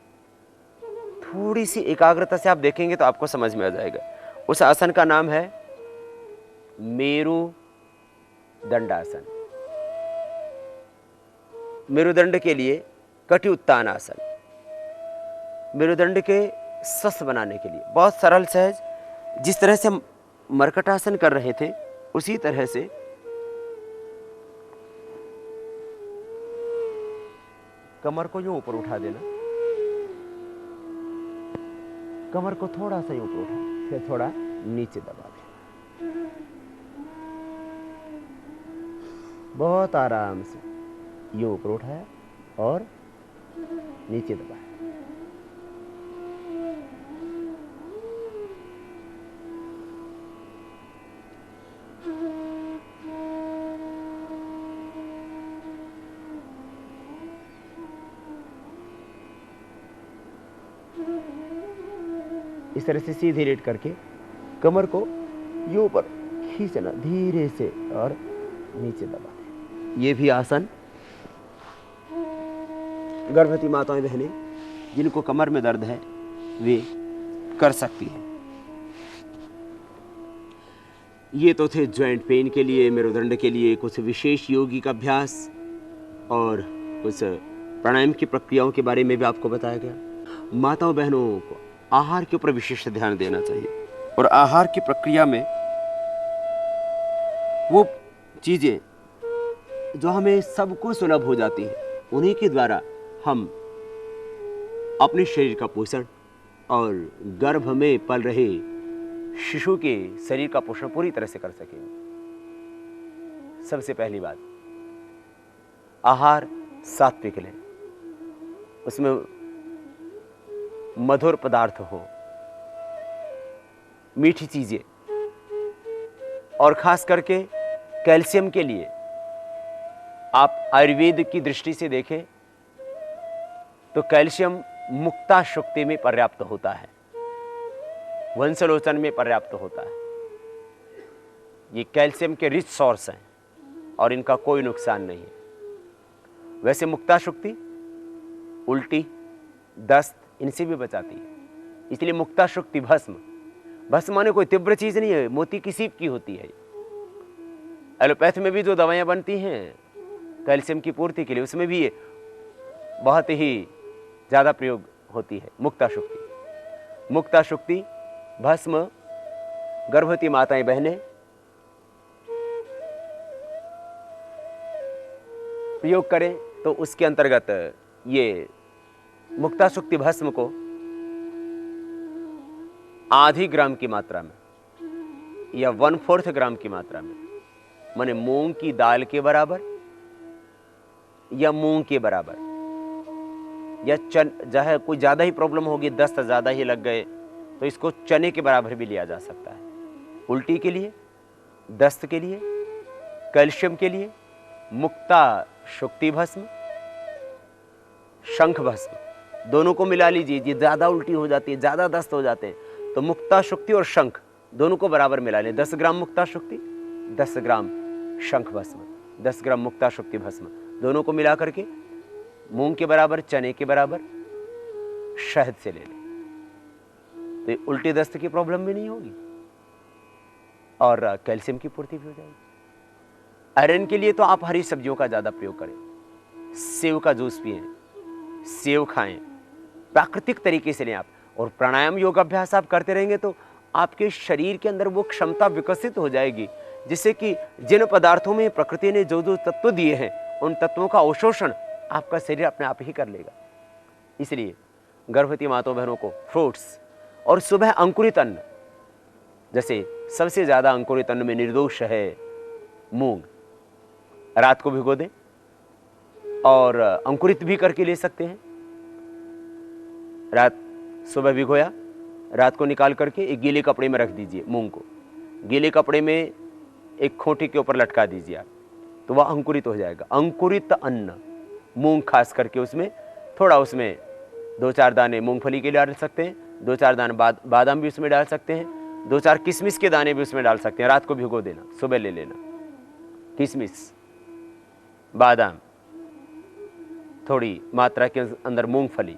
थोड़ी सी एकाग्रता से आप देखेंगे तो आपको समझ में आ जाएगा। उस आसन का नाम है मेरु दंडासन। मेरुदंड के लिए कटि उत्तान आसन, मेरुदंड के स्वस्थ बनाने के लिए बहुत सरल सहज, जिस तरह से हम मरकटासन कर रहे थे उसी तरह से कमर को यूं ऊपर उठा देना, कमर को थोड़ा सा ऊपर उठा, फिर थोड़ा नीचे दबा देना। बहुत आराम से ये ऊपर उठाया और नीचे दबाया। इस तरह से सीधे लेट करके कमर को यूं ऊपर खींचना धीरे से और नीचे दबा दें। ये भी आसन गर्भवती माताएं बहनें जिनको कमर में दर्द है वे कर सकती हैं। ये तो थे जॉइंट पेन के लिए, मेरुदंड के लिए कुछ विशेष योगी का अभ्यास और कुछ प्राणायाम की प्रक्रियाओं के बारे में भी आपको बताया गया। माताओं बहनों को आहार के ऊपर विशेष ध्यान देना चाहिए और आहार की प्रक्रिया में वो चीजें जो हमें सबको सुलभ हो जाती हैं उन्हीं के द्वारा हम अपने शरीर का पोषण और गर्भ में पल रहे शिशु के शरीर का पोषण पूरी तरह से कर सकेंगे। सबसे पहली बात, आहार सात्विक लें, उसमें मधुर पदार्थ हो, मीठी चीजें, और खास करके कैल्शियम के लिए आप आयुर्वेद की दृष्टि से देखें तो कैल्शियम मुक्ता शुक्ति में पर्याप्त होता है, वंशलोचन में पर्याप्त होता है। ये कैल्शियम के रिच सोर्स हैं और इनका कोई नुकसान नहीं है। वैसे मुक्ता शुक्ति उल्टी, दस्त इनसे भी बचाती है, इसलिए मुक्ता शुक्ति भस्म, भस्म माने कोई तीव्र चीज नहीं है, मोती की सीप की होती है। एलोपैथ में भी जो दवाइयां बनती हैं कैल्शियम की पूर्ति के लिए उसमें भी ये बहुत ही ज्यादा प्रयोग होती है। मुक्ता शुक्ति, मुक्ता शुक्ति भस्म गर्भवती माताएं बहनें प्रयोग करें तो उसके अंतर्गत ये मुक्ता शुक्ति भस्म को आधी ग्राम की मात्रा में या 1/4 ग्राम की मात्रा में, माने मूंग की दाल के बराबर या मूंग के बराबर, या चाहे कोई ज्यादा ही प्रॉब्लम होगी, दस्त ज्यादा ही लग गए तो इसको चने के बराबर भी लिया जा सकता है। उल्टी के लिए, दस्त के लिए, कैल्शियम के लिए मुक्ता शुक्ति भस्म, शंख भस्म दोनों को मिला लीजिए। ये ज्यादा उल्टी हो जाती है, ज्यादा दस्त हो जाते हैं तो मुक्ता शुक्ति और शंख दोनों को बराबर मिला लें। 10 ग्राम मुक्ता शुक्ति, 10 ग्राम शंख भस्म, 10 ग्राम मुक्ता शुक्ति भस्म दोनों को मिला करके मूंग के बराबर, चने के बराबर शहद से ले लें तो ये उल्टी दस्त की प्रॉब्लम भी नहीं होगी और कैल्शियम की पूर्ति भी हो जाएगी। आयरन के लिए तो आप हरी सब्जियों का ज्यादा प्रयोग करें, सेव का जूस पिएं, सेव खाएं, प्राकृतिक तरीके से लें आप, और प्राणायाम योग अभ्यास आप करते रहेंगे तो आपके शरीर के अंदर वो क्षमता विकसित हो जाएगी जिससे कि जिन पदार्थों में प्रकृति ने जो जो तत्व दिए हैं उन तत्वों का अवशोषण आपका शरीर अपने आप ही कर लेगा। इसलिए गर्भवती माताओं बहनों को फ्रूट्स और सुबह अंकुरित अन्न, जैसे सबसे ज्यादा अंकुरित अन्न में निर्दोष है मूंग, रात को भिगो दें और अंकुरित भी करके ले सकते हैं। रात सुबह भिगोया, रात को निकाल करके एक गीले कपड़े में रख दीजिए। मूंग को गीले कपड़े में एक खोटी के ऊपर लटका दीजिए आप, तो वह अंकुरित हो जाएगा। अंकुरित अन्न मूंग खास करके, उसमें थोड़ा उसमें 2-4 दाने मूंगफली के डाल सकते हैं, 2-4 दाने बादाम भी उसमें डाल सकते हैं, 2-4 किशमिश के दाने भी उसमें डाल सकते हैं। रात को भिगो देना, सुबह ले लेना। किशमिश, बादाम, थोड़ी मात्रा के अंदर मूंगफली,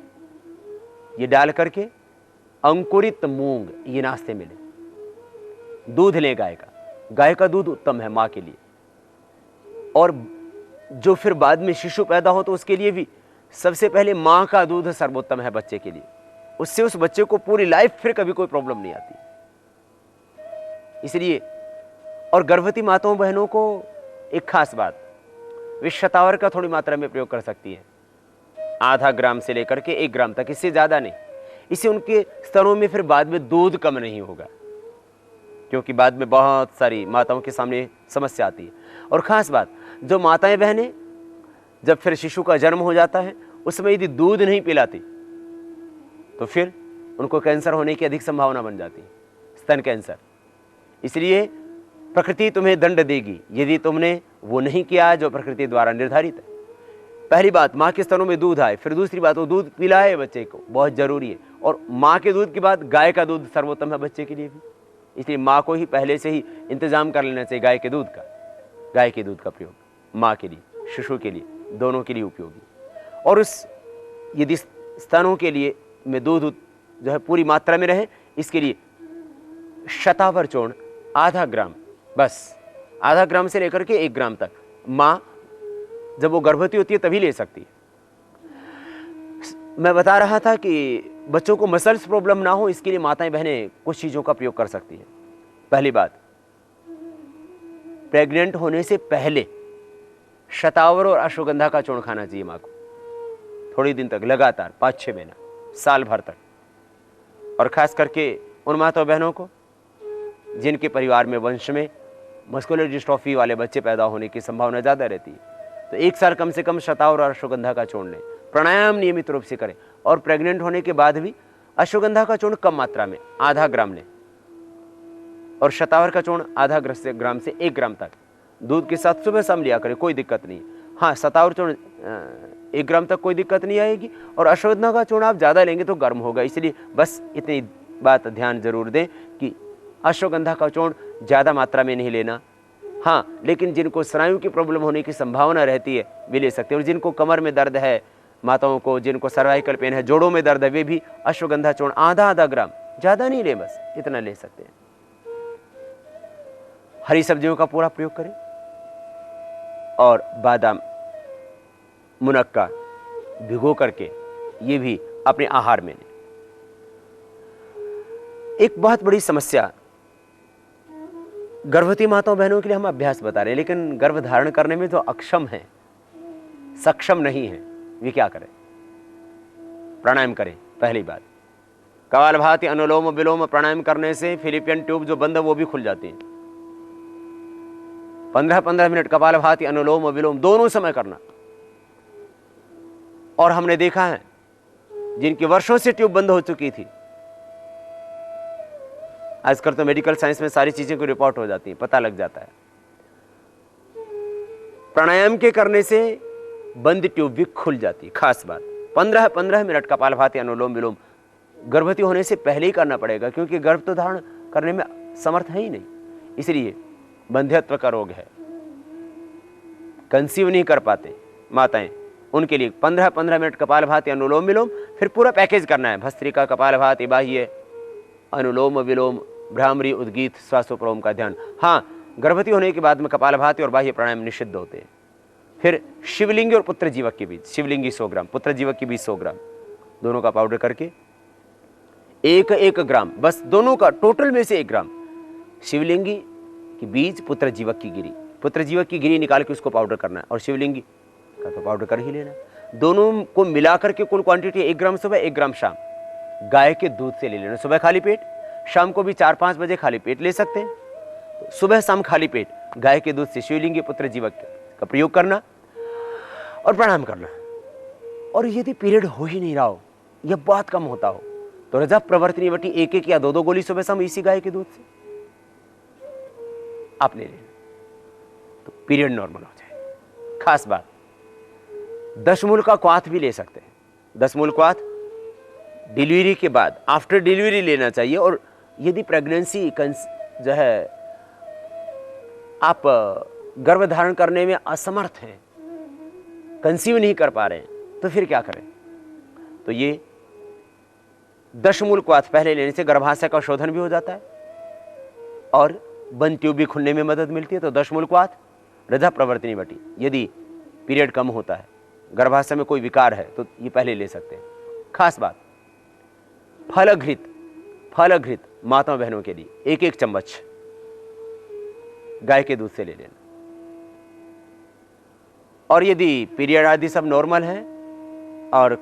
ये डाल करके अंकुरित मूंग ये नाश्ते में लें। दूध लें गाय का दूध उत्तम है माँ के लिए, और जो फिर बाद में शिशु पैदा हो तो उसके लिए भी सबसे पहले माँ का दूध सर्वोत्तम है बच्चे के लिए। उससे उस बच्चे को पूरी लाइफ फिर कभी कोई प्रॉब्लम नहीं आती। इसलिए और गर्भवती माताओं बहनों को एक खास बात, वे शतावर का थोड़ी मात्रा में प्रयोग कर सकती हैं, आधा ग्राम से लेकर के 1 ग्राम तक, इससे ज्यादा नहीं। इससे उनके स्तनों में फिर बाद में दूध कम नहीं होगा। क्योंकि बाद में बहुत सारी माताओं के सामने समस्या आती है। और ख़ास बात, जो माताएं बहनें जब फिर शिशु का जन्म हो जाता है उसमें यदि दूध नहीं पिलाती तो फिर उनको कैंसर होने की अधिक संभावना बन जाती है, स्तन कैंसर। इसलिए प्रकृति तुम्हें दंड देगी यदि तुमने वो नहीं किया जो प्रकृति द्वारा निर्धारित है। पहली बात, माँ के स्तनों में दूध आए। फिर दूसरी बात, वो दूध पिलाए बच्चे को, बहुत जरूरी है। और माँ के दूध के बाद गाय का दूध सर्वोत्तम है बच्चे के लिए भी, इसलिए माँ को ही पहले से ही इंतजाम कर लेना चाहिए गाय के दूध का। गाय के दूध का प्रयोग माँ के लिए, शिशु के लिए, दोनों के लिए उपयोगी। और उस यदि स्तनों के लिए में दूध जो है पूरी मात्रा में रहे, इसके लिए शतावर चूर्ण आधा ग्राम, बस आधा ग्राम से लेकर के 1 ग्राम तक माँ जब वो गर्भवती होती है तभी ले सकती है। मैं बता रहा था कि बच्चों को मसल्स प्रॉब्लम ना हो, इसके लिए माताएं बहनें कुछ चीज़ों का प्रयोग कर सकती हैं। पहली बात, प्रेग्नेंट होने से पहले शतावर और अश्वगंधा का चूर्ण खाना चाहिए माँ को, थोड़ी दिन तक लगातार, 5-6 महीना, साल भर तक। और ख़ास करके उन माता बहनों को जिनके परिवार में वंश में मस्कुलर डिस्ट्रॉफी वाले बच्चे पैदा होने की संभावना ज़्यादा रहती है, तो 1 साल कम से कम शतावर और अश्वगंधा का चूर्ण लें। प्राणायाम नियमित रूप से करें। और प्रेग्नेंट होने के बाद भी अश्वगंधा का चूर्ण कम मात्रा में आधा ग्राम लें और शतावर का चूर्ण आधा ग्राम से 1 ग्राम तक दूध के साथ सुबह शाम लिया करें, कोई दिक्कत नहीं। हाँ, शतावर चूर्ण 1 ग्राम तक कोई दिक्कत नहीं आएगी, और अश्वगंधा का चूर्ण आप ज़्यादा लेंगे तो गर्म होगा। इसलिए बस इतनी बात ध्यान जरूर दें कि अश्वगंधा का चूर्ण ज़्यादा मात्रा में नहीं लेना। हाँ, लेकिन जिनको स्नायु की प्रॉब्लम होने की संभावना रहती है वे ले सकते हैं। और जिनको कमर में दर्द है, माताओं को जिनको सर्वाइकल पेन है, जोड़ों में दर्द है, वे भी अश्वगंधा चूर्ण आधा ग्राम, ज़्यादा नहीं ले, बस इतना ले सकते हैं। हरी सब्जियों का पूरा प्रयोग करें और बादाम, मुनक्का भिगो करके ये भी अपने आहार में लें। एक बहुत बड़ी समस्या गर्भवती माताओं बहनों के लिए हम अभ्यास बता रहे हैं, लेकिन गर्भ धारण करने में जो अक्षम है, सक्षम नहीं है, वे क्या करें? प्राणायाम करें। पहली बात, कपालभाति, अनुलोम विलोम प्राणायाम करने से फिलिपियन ट्यूब जो बंद है वो भी खुल जाती है। 15-15 मिनट कपालभाति, अनुलोम विलोम दोनों समय करना। और हमने देखा है जिनकी वर्षों से ट्यूब बंद हो चुकी थी, आजकल तो मेडिकल साइंस में सारी चीजें को रिपोर्ट हो जाती है, पता लग जाता है। प्राणायाम के करने से बंद ट्यूब भी खुल जाती है। खास बात, 15-15 मिनट कपालभाति, अनुलोम विलोम गर्भवती होने से पहले ही करना पड़ेगा, क्योंकि गर्भ तो धारण करने में समर्थ है ही नहीं। इसलिए बंध्यत्व का रोग है, कंसीव नहीं कर पाते माताएं, उनके लिए 15-15 मिनट कपालभाति, अनुलोम विलोम, फिर पूरा पैकेज करना है। भस्त्रिका, कपालभाति, बाह्य अनुलोम विलोम, भ्रामरी, उद्गीत, श्वासोपरोम का ध्यान। हाँ, गर्भवती होने के बाद में कपालभाति और बाह्य प्राणायाम निषिद्ध होते हैं। फिर शिवलिंगी और पुत्र जीवक के बीच, शिवलिंगी 100 ग्राम, पुत्र जीवक के बीच 100 ग्राम, दोनों का पाउडर करके 1-1 ग्राम, बस दोनों का टोटल में से 1 ग्राम शिवलिंगी के बीज, पुत्र जीवक की गिरी, पुत्र जीवक की गिरी निकाल के उसको पाउडर करना है, और शिवलिंगी का तो पाउडर कर ही लेना। दोनों को मिलाकर के कुल क्वांटिटी 1 ग्राम सुबह, 1 ग्राम शाम, गाय के दूध से ले लेना। सुबह खाली पेट, शाम को भी 4-5 बजे खाली पेट ले सकते हैं। तो सुबह शाम खाली पेट गाय के दूध से शिवलिंगी पुत्र जीवक का प्रयोग करना और प्राणायाम करना। और यदि पीरियड हो ही नहीं रहा हो या बहुत कम होता हो तो रजा प्रवर्तनी वटी 1-1 या 2-2 गोली सुबह शाम इसी गाय के दूध से आप ले लेना, तो पीरियड नॉर्मल हो जाए। खास बात, 10 मूल का क्वाथ भी ले सकते हैं। 10 मूल क्वाथ डिलीवरी के बाद, आफ्टर डिलीवरी लेना चाहिए। और यदि प्रेगनेंसी जो है, आप गर्भ धारण करने में असमर्थ हैं, कंसीव नहीं कर पा रहे हैं, तो फिर क्या करें? तो ये 10 मूल क्वाथ पहले लेने से गर्भाशय का शोधन भी हो जाता है और बंद ट्यूब भी खुलने में मदद मिलती है। तो 10 मूल क्वाथ, रजा प्रवर्तनी वटी, यदि पीरियड कम होता है, गर्भाशय में कोई विकार है, तो ये पहले ले सकते हैं। खास बात, फलघृत माता बहनों के लिए 1-1 चम्मच गाय के दूध से ले लेना। और यदि पीरियड आदि सब नॉर्मल है और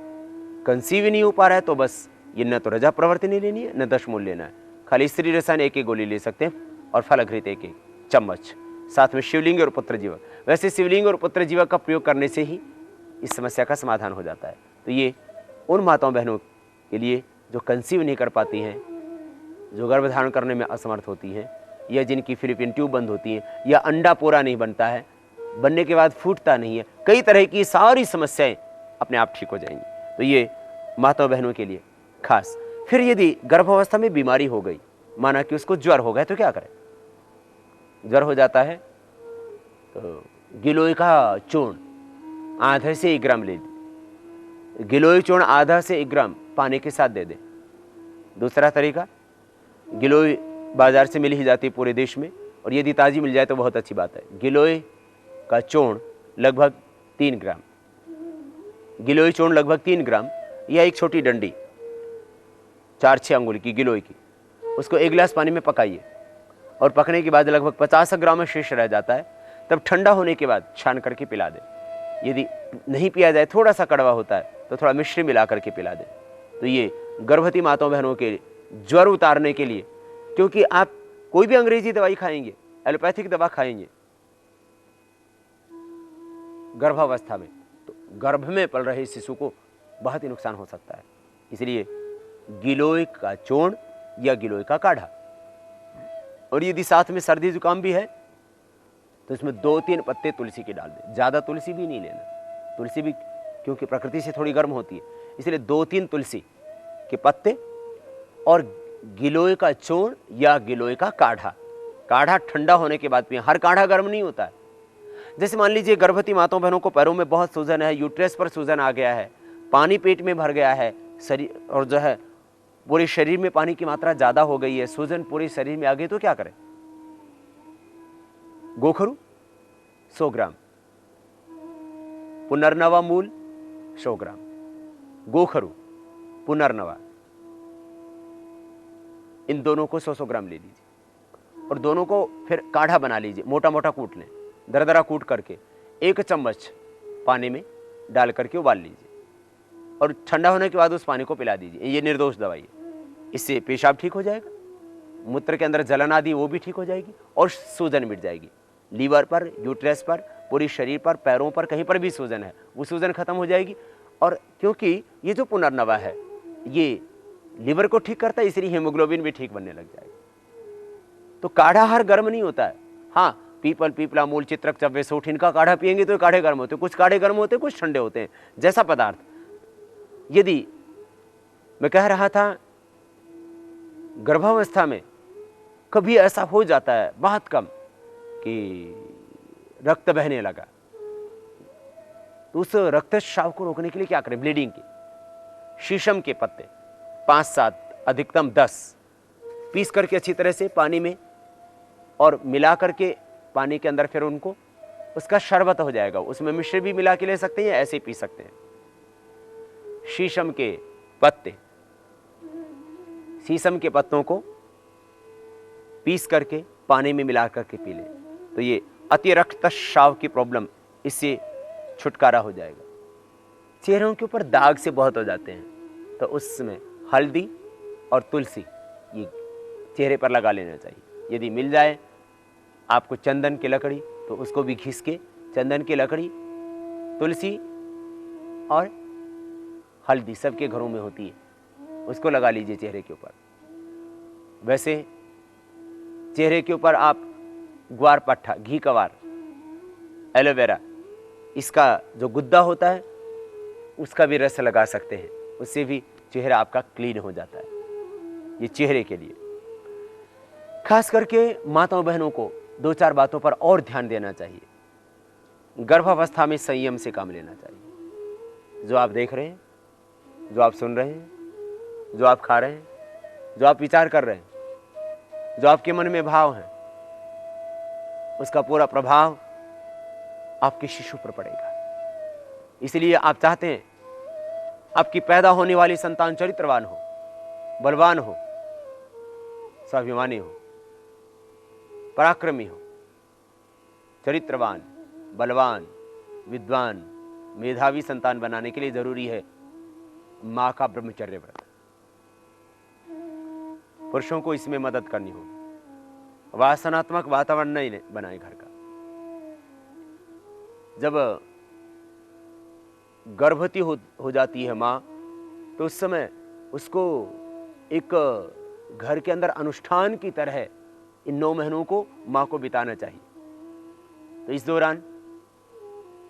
कंसीव नहीं हो पा रहा है, तो बस ये न तो रजा प्रवर्तनी लेनी है, न 10 मूल लेना है, खाली स्त्री रसायन 1-1 गोली ले सकते हैं और फल घृत 1 चम्मच, साथ में शिवलिंग और पुत्र जीवक। वैसे शिवलिंग और पुत्र जीवक का प्रयोग करने से ही इस समस्या का समाधान हो जाता है। तो ये उन माताओं बहनों के लिए जो कंसीव नहीं कर पाती हैं, जो गर्भधारण करने में असमर्थ होती हैं, या जिनकी फिलिपियन ट्यूब बंद होती है, या अंडा पूरा नहीं बनता है, बनने के बाद फूटता नहीं है, कई तरह की सारी समस्याएं अपने आप ठीक हो जाएंगी। तो ये माताओं बहनों के लिए खास। फिर यदि गर्भावस्था में बीमारी हो गई, माना कि उसको ज्वर हो गया, तो क्या करें? ज्वर हो जाता है तो गिलोय का चूर्ण आधे से 1 ग्राम ले लें। गिलोय चूर्ण आधा से 1 ग्राम पानी के साथ दे दें। दूसरा तरीका, गिलोय बाजार से मिल ही जाती है पूरे देश में, और यदि ताज़ी मिल जाए तो बहुत अच्छी बात है। गिलोय का चूर्ण लगभग 3 ग्राम, गिलोय चूर्ण लगभग 3 ग्राम, या एक छोटी डंडी 4-6 अंगुल की गिलोय की, उसको 1 गिलास पानी में पकाइए, और पकने के बाद लगभग 50 ग्राम में शेष रह जाता है, तब ठंडा होने के बाद छान करके पिला दें। यदि नहीं पिया जाए, थोड़ा सा कड़वा होता है, तो थोड़ा मिश्री मिला करके पिला दें। तो ये गर्भवती माताओं बहनों के ज्वर उतारने के लिए, क्योंकि आप कोई भी अंग्रेजी दवाई खाएंगे, एलोपैथिक दवा खाएंगे गर्भावस्था में, तो गर्भ में पल रहे शिशु को बहुत ही नुकसान हो सकता है। इसलिए गिलोय का चूर्ण या गिलोय का काढ़ा, और यदि साथ में सर्दी जुकाम भी है तो इसमें 2-3 पत्ते तुलसी के डाल दें। ज़्यादा तुलसी भी नहीं लेना, तुलसी भी क्योंकि प्रकृति से थोड़ी गर्म होती है, इसलिए 2-3 तुलसी के पत्ते और गिलोय का चूर्ण या गिलोय का काढ़ा। काढ़ा ठंडा होने के बाद पिए, हर काढ़ा गर्म नहीं होता है। जैसे मान लीजिए गर्भवती माताओं बहनों को पैरों में बहुत सूजन है, यूट्रस पर सूजन आ गया है, पानी पेट में भर गया है, शरीर और जो है पूरे शरीर में पानी की मात्रा ज़्यादा हो गई है, सूजन पूरे शरीर में आ गई, तो क्या करें? गोखरू 100 ग्राम, पुनर्नवा मूल 100 ग्राम, गोखरू पुनर्नवा, इन दोनों को 100-100 ग्राम ले लीजिए, और दोनों को फिर काढ़ा बना लीजिए, मोटा मोटा कूट लें, दरदरा कूट करके 1 चम्मच पानी में डाल करके उबाल लीजिए, और ठंडा होने के बाद उस पानी को पिला दीजिए। ये निर्दोष दवाई है। इससे पेशाब ठीक हो जाएगा, मूत्र के अंदर जलन आदि वो भी ठीक हो जाएगी, और सूजन मिट जाएगी। लीवर पर, यूट्रस पर, पूरी शरीर पर, पैरों पर, कहीं पर भी सूजन है वो सूजन खत्म हो जाएगी। और क्योंकि ये जो पुनर्नवा है ये लीवर को ठीक करता है, इसलिए हीमोग्लोबिन भी ठीक बनने लग जाएगा। तो काढ़ा हर गर्म नहीं होता है। हाँ, पीपल, पीपला, मूल, चित्रक, चव्वे, सूठ, इनका काढ़ा पिएंगे तो काढ़े गर्म होते हैं, कुछ काढ़े गर्म होते हैं, कुछ ठंडे होते हैं, जैसा पदार्थ। यदि मैं कह रहा था गर्भावस्था में कभी ऐसा हो जाता है बहुत कम कि रक्त बहने लगा, तो उस रक्तस्राव को रोकने के लिए क्या करें? ब्लीडिंग की शीशम के पत्ते 5-7 अधिकतम 10 पीस करके अच्छी तरह से पानी में और मिला करके पानी के अंदर फिर उनको उसका शरबत हो जाएगा। उसमें मिश्री भी मिला के ले सकते हैं या ऐसे ही पी सकते हैं। शीशम के पत्ते, शीशम के पत्तों को पीस करके पानी में मिला करके पी लें, तो ये अति रक्तस्राव की प्रॉब्लम इससे छुटकारा हो जाएगा। चेहरों के ऊपर दाग से बहुत हो जाते हैं, तो उसमें हल्दी और तुलसी ये चेहरे पर लगा लेना चाहिए। यदि मिल जाए आपको चंदन की लकड़ी, तो उसको भी घिस के चंदन की लकड़ी, तुलसी और हल्दी सबके घरों में होती है, उसको लगा लीजिए चेहरे के ऊपर। वैसे चेहरे के ऊपर आप ग्वार पट्टा, घी कवार, एलोवेरा, इसका जो गुद्दा होता है उसका भी रस लगा सकते हैं, उससे भी चेहरा आपका क्लीन हो जाता है। ये चेहरे के लिए खास करके माताओं बहनों को 2-4 बातों पर और ध्यान देना चाहिए। गर्भावस्था में संयम से काम लेना चाहिए। जो आप देख रहे हैं, जो आप सुन रहे हैं, जो आप खा रहे हैं, जो आप विचार कर रहे हैं, जो आपके मन में भाव है, उसका पूरा प्रभाव आपके शिशु पर पड़ेगा। इसलिए आप चाहते हैं आपकी पैदा होने वाली संतान चरित्रवान हो, बलवान हो, स्वाभिमानी हो, पराक्रमी हो। चरित्रवान, बलवान, विद्वान, मेधावी संतान बनाने के लिए जरूरी है मां का ब्रह्मचर्य व्रत। पुरुषों को इसमें मदद करनी होगी। वासनात्मक वातावरण नहीं बनाए घर का। जब गर्भवती हो जाती है माँ, तो उस समय उसको एक घर के अंदर अनुष्ठान की तरह इन 9 महीनों को माँ को बिताना चाहिए। तो इस दौरान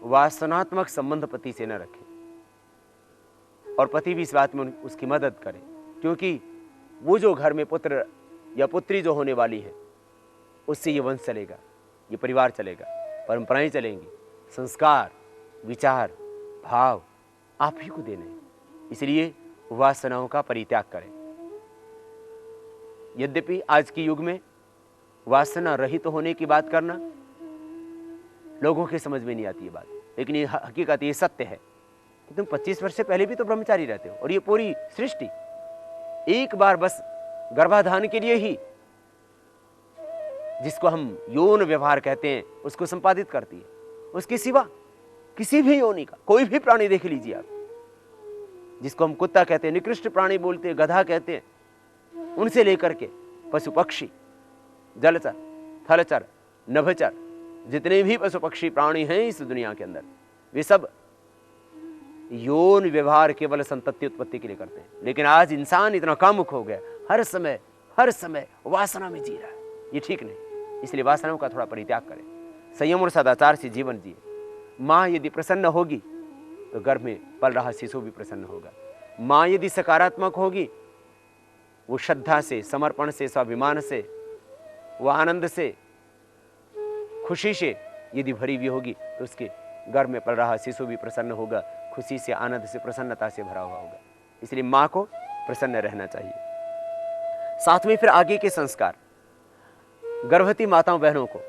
वासनात्मक संबंध पति से न रखें और पति भी इस बात में उसकी मदद करे, क्योंकि वो जो घर में पुत्र या पुत्री जो होने वाली है, उससे ये वंश चलेगा, ये परिवार चलेगा, परंपराएं चलेंगी, संस्कार, विचार, भाव आप ही को देने हैं। इसलिए वासनाओं का परित्याग करें। यद्यपि आज के युग में वासना रहित होने की बात करना लोगों के समझ में नहीं आती है बात, लेकिन ये हकीकत, ये सत्य है कि तुम 25 वर्ष से पहले भी तो ब्रह्मचारी रहते हो, और ये पूरी सृष्टि एक बार बस गर्भाधान के लिए ही, जिसको हम यौन व्यवहार कहते हैं, उसको संपादित करती है। उसके सिवा किसी भी योनि का कोई भी प्राणी देख लीजिए आप, जिसको हम कुत्ता कहते हैं, निकृष्ट प्राणी बोलते हैं, गधा कहते हैं, उनसे लेकर के पशु पक्षी, जलचर, थलचर, नभचर, जितने भी पशु पक्षी प्राणी हैं इस दुनिया के अंदर, वे सब यौन व्यवहार केवल संतति उत्पत्ति के लिए करते हैं। लेकिन आज इंसान इतना कामुक हो गया, हर समय वासना में जी रहा है। ये ठीक नहीं। इसलिए वासनाओं का थोड़ा परित्याग करें, संयम और सदाचार से जीवन जिए। माँ यदि प्रसन्न होगी तो गर्भ में पल रहा शिशु भी प्रसन्न होगा। माँ यदि सकारात्मक होगी, वो श्रद्धा से, समर्पण से, स्वाभिमान से, वो आनंद से, खुशी से यदि भरी हुई होगी, तो उसके गर्भ में पल रहा शिशु भी प्रसन्न होगा, खुशी से, आनंद से, प्रसन्नता से भरा हुआ होगा। इसलिए माँ को प्रसन्न रहना चाहिए। साथ में फिर आगे के संस्कार, गर्भवती माताओं बहनों को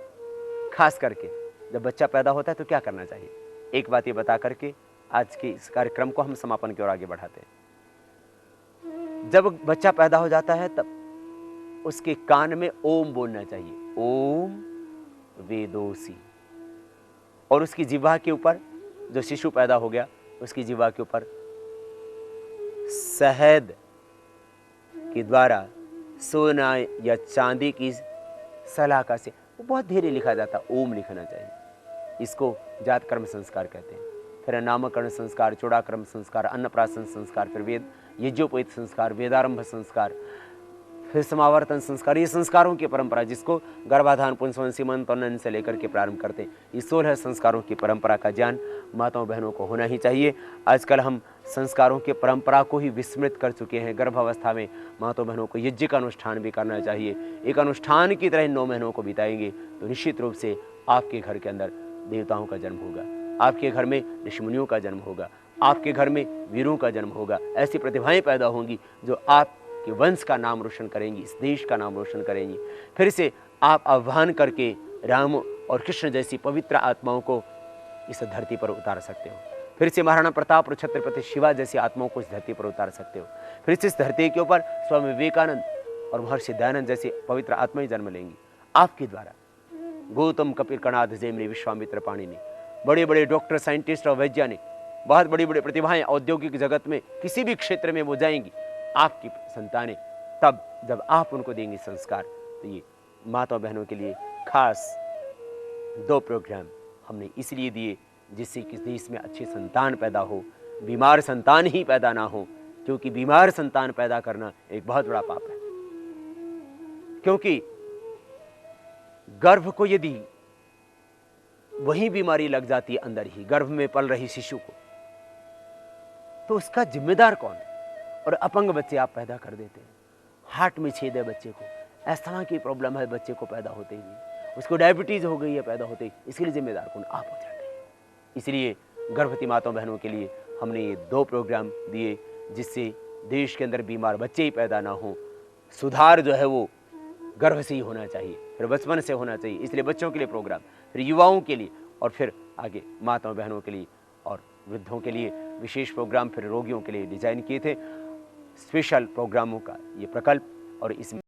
खास करके जब बच्चा पैदा होता है तो क्या करना चाहिए, एक बात ये बता करके आज के इस कार्यक्रम को हम समापन की ओर आगे बढ़ाते हैं। जब बच्चा पैदा हो जाता है तब उसके कान में ओम बोलना चाहिए, ओम वेदोसी, और उसकी जिह्वा के ऊपर, जो शिशु पैदा हो गया उसकी जिह्वा के ऊपर शहद के द्वारा सोना या चांदी की सलाखा से, वो बहुत धीरे लिखा जाता, ओम लिखना चाहिए। इसको जात कर्म संस्कार कहते हैं। फिर नामकरण संस्कार, चूड़ाक्रम संस्कार, अन्नप्राशन संस्कार, फिर वेद यज्ञोपवीत संस्कार, वेदारंभ संस्कार, फिर समावर्तन संस्कार। ये संस्कारों की परंपरा, जिसको गर्भाधान, पुंसवन, सीमंत और नयन से लेकर के प्रारंभ करते हैं। ये 16 संस्कारों की परंपरा का ज्ञान माताओं बहनों को होना ही चाहिए। आजकल हम संस्कारों की परंपरा को ही विस्मृत कर चुके हैं। गर्भावस्था में माताओं बहनों को यज्ञ का अनुष्ठान भी करना चाहिए। एक अनुष्ठान की तरह 9 महीनों को बिताएंगे तो निश्चित रूप से आपके घर के अंदर देवताओं का जन्म होगा, आपके घर में ऋषिमुनियों का जन्म होगा, आपके घर में वीरों का जन्म होगा। ऐसी प्रतिभाएं पैदा होंगी जो आपके वंश का नाम रोशन करेंगी, इस देश का नाम रोशन करेंगी। फिर से आप आह्वान करके राम और कृष्ण जैसी पवित्र आत्माओं को इस धरती पर उतार सकते हो। फिर से महाराणा प्रताप और छत्रपति शिवा जैसी आत्माओं को इस धरती पर उतार सकते हो। फिर से इस धरती के ऊपर स्वामी विवेकानंद और महर्षि दयानंद जैसे पवित्र आत्माएं जन्म लेंगी आपके द्वारा। गौतम, कपिल, कणाद, जैमिनी, विश्वामित्र, पाणिनि, बड़े बड़े डॉक्टर, साइंटिस्ट और वैज्ञानिक, बहुत बड़ी बड़ी प्रतिभाएं औद्योगिक जगत में किसी भी क्षेत्र में वो जाएंगी, आपकी संतानें। तब जब आप उनको देंगे संस्कार, तो ये माताओं बहनों के लिए खास 2 प्रोग्राम हमने इसलिए दिए जिससे कि देश में अच्छी संतान पैदा हो, बीमार संतान ही पैदा ना हो, क्योंकि बीमार संतान पैदा करना एक बहुत बड़ा पाप है। क्योंकि गर्भ को यदि वही बीमारी लग जाती है अंदर ही, गर्भ में पल रही शिशु को, तो उसका जिम्मेदार कौन है? और अपंग बच्चे आप पैदा कर देते हैं, हार्ट में छेद है बच्चे को, अस्थमा की प्रॉब्लम है बच्चे को पैदा होते ही, उसको डायबिटीज हो गई है पैदा होते ही, इसके लिए जिम्मेदार कौन? आप हो जाते हैं। इसलिए गर्भवती माताओं बहनों के लिए हमने ये 2 प्रोग्राम दिए जिससे देश के अंदर बीमार बच्चे ही पैदा ना हो। सुधार जो है वो गर्भ से ही होना चाहिए, फिर बचपन से होना चाहिए। इसलिए बच्चों के लिए प्रोग्राम, फिर युवाओं के लिए, और फिर आगे माताओं बहनों के लिए और वृद्धों के लिए विशेष प्रोग्राम, फिर रोगियों के लिए डिजाइन किए थे। स्पेशल प्रोग्रामों का ये प्रकल्प, और इसमें